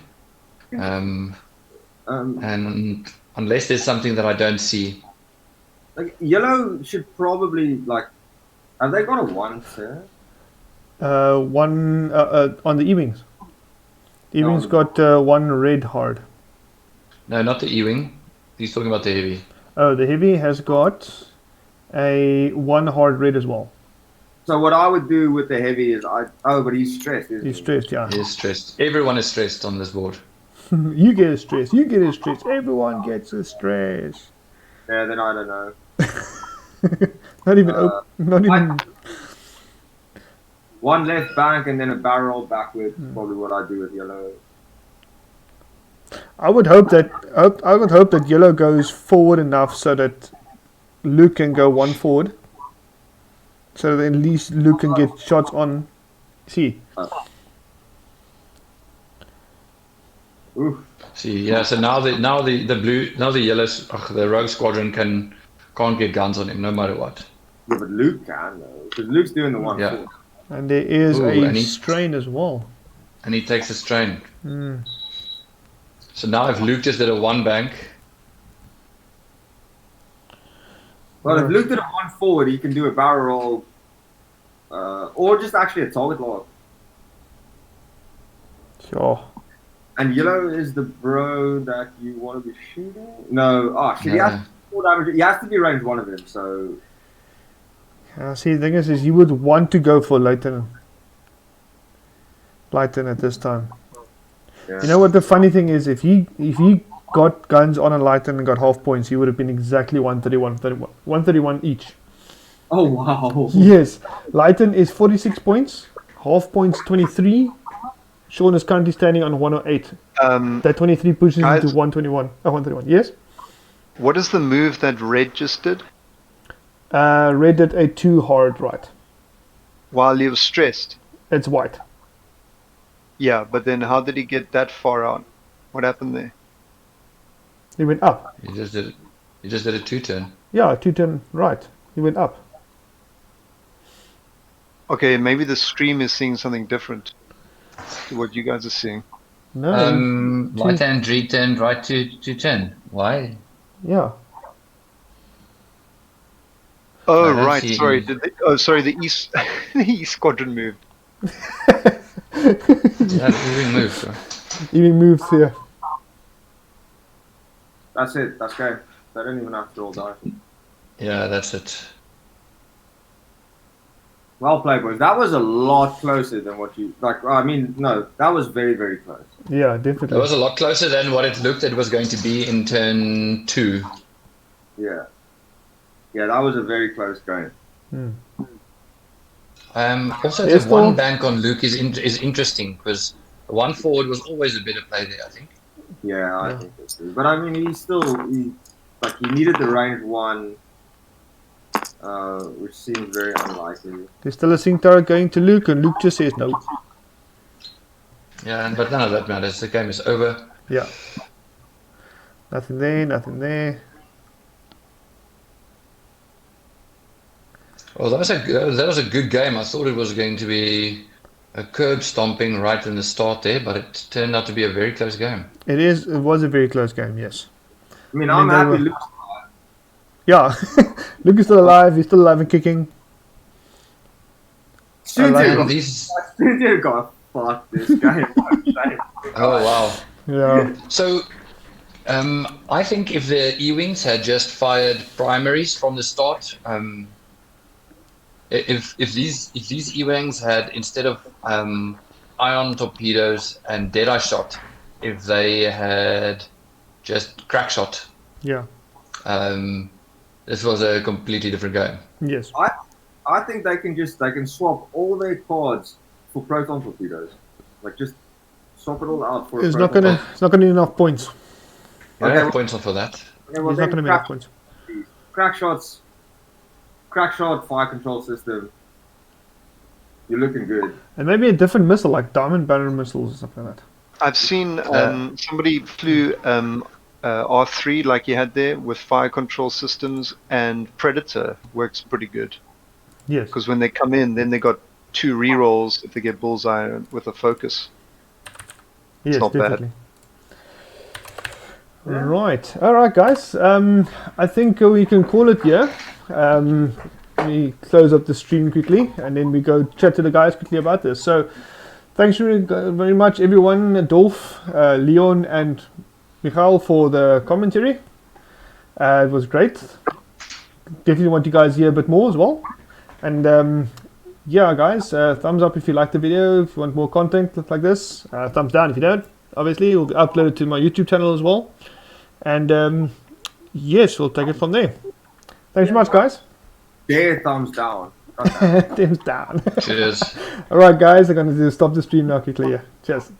And unless there's something that I don't see. Like yellow should probably have they got a 1 turn? one on the Ewings. Ewings got 1 red hard. No, not the Ewing. He's talking about the heavy. Oh, the heavy has got a 1 hard red as well. So what I would do with the heavy is but he's stressed, isn't He's he? stressed, yeah. He is stressed. Everyone is stressed on this board. You get a stress. You get a stress. Everyone gets a stress. Yeah, then I don't know. Not even. Not even. One left bank and then a barrel backwards. Probably what I do with yellow. I would hope that yellow goes forward enough so that Luke can go one forward. So that at least Luke can get shots on. See. Oof. See, yeah. So now the yellows, the rogue squadron can't get guns on him no matter what. Yeah, but Luke can though, because Luke's doing the one. Yeah. Forward. And there is Ooh, a and he- strain as well. And he takes a strain. Mm. So now if Luke just did a one bank, Well, if Luke did a one forward, he can do a barrel roll, or just actually a target lock. Sure. And yellow is the bro that you want to be shooting. No, shit. He Yeah. has 4 damage. He has to be range one of them. So See, the thing is you would want to go for Leighton at this time. yeah. You know what the funny thing is? If he got guns on a Leighton and got half points, he would have been exactly 131 each. Oh wow. Yes, Leighton is 46 points, half points 23. Shaun is currently standing on 108. That 23 pushes him Guys. to 131. Yes? What is the move that Red just did Red did a 2 hard right. while he was stressed? It's white. Yeah, but then how did he get that far out? What happened there? He went up. he just did a 2-turn. Yeah, 2-turn right. He went up. Okay, maybe the stream is seeing something different to what you guys are seeing. No. Right hand, 3-turn, right to 10. Why? Yeah. Oh, I don't right. see Sorry. any- Sorry. The East, the East Squadron moved. Yeah, moving move. So. Even moves here. That's it. That's game. They don't even have to roll dice. Yeah, that's it. Well played, boys. That was a lot closer than what you like. I mean, no, that was very, very close. Yeah, That definitely. was a lot closer than what it looked it was going to be in turn 2. Yeah. Yeah, that was a very close game. Also, Yes, the one Paul? bank on Luke is interesting because the one forward was always a better play there, I think. Yeah, I think that's true. But I mean, he needed the range one, which seems very unlikely. There's still a sync turret going to Luke, and Luke just says no. Yeah, but none of that matters. The game is over. Yeah. Nothing there, nothing there. Well, that was a good game. I thought it was going to be a curb stomping right in the start there, but it turned out to be a very close game. It was a very close game, yes. I mean, I I'm mean, they happy were- Luke's Yeah. Luke is still alive, he's still alive and kicking. And these, Studio got fucked this game. oh wow. Yeah. So, I think if the E-Wings had just fired primaries from the start, if these E-Wings had, instead of ion torpedoes and deadeye shot, if they had just crack shot, Yeah. this was a completely different game. Yes. I think they can swap all their cards for proton torpedoes. Like just swap it all out for. It's a not proton gonna need enough points. I Okay, don't have points on for that. Okay, well, It's not then gonna be enough points. crack shot, fire control system. You're looking good. And maybe a different missile, like Diamond Banner missiles or something like that. I've seen somebody flew R3 like you had there with fire control systems, and Predator works pretty good Yes. because when they come in, then they got 2 rerolls if they get bullseye with a focus. Yes, not bad. definitely. Right. Alright guys. I think we can call it here. We close up the stream quickly and then we go chat to the guys quickly about this. So thanks very much everyone, Dolph, Leon and Michael for the commentary. It was great. Definitely want you guys to hear a bit more as well. And yeah guys, thumbs up if you like the video, if you want more content like this. Thumbs down if you don't. Obviously it will be uploaded to my YouTube channel as well. And yes, we'll take it from there. Thanks so much guys. Thumbs down. Okay. Tim's down. Cheers. Alright guys, I'm going to stop the stream now quickly. Yeah. Cheers.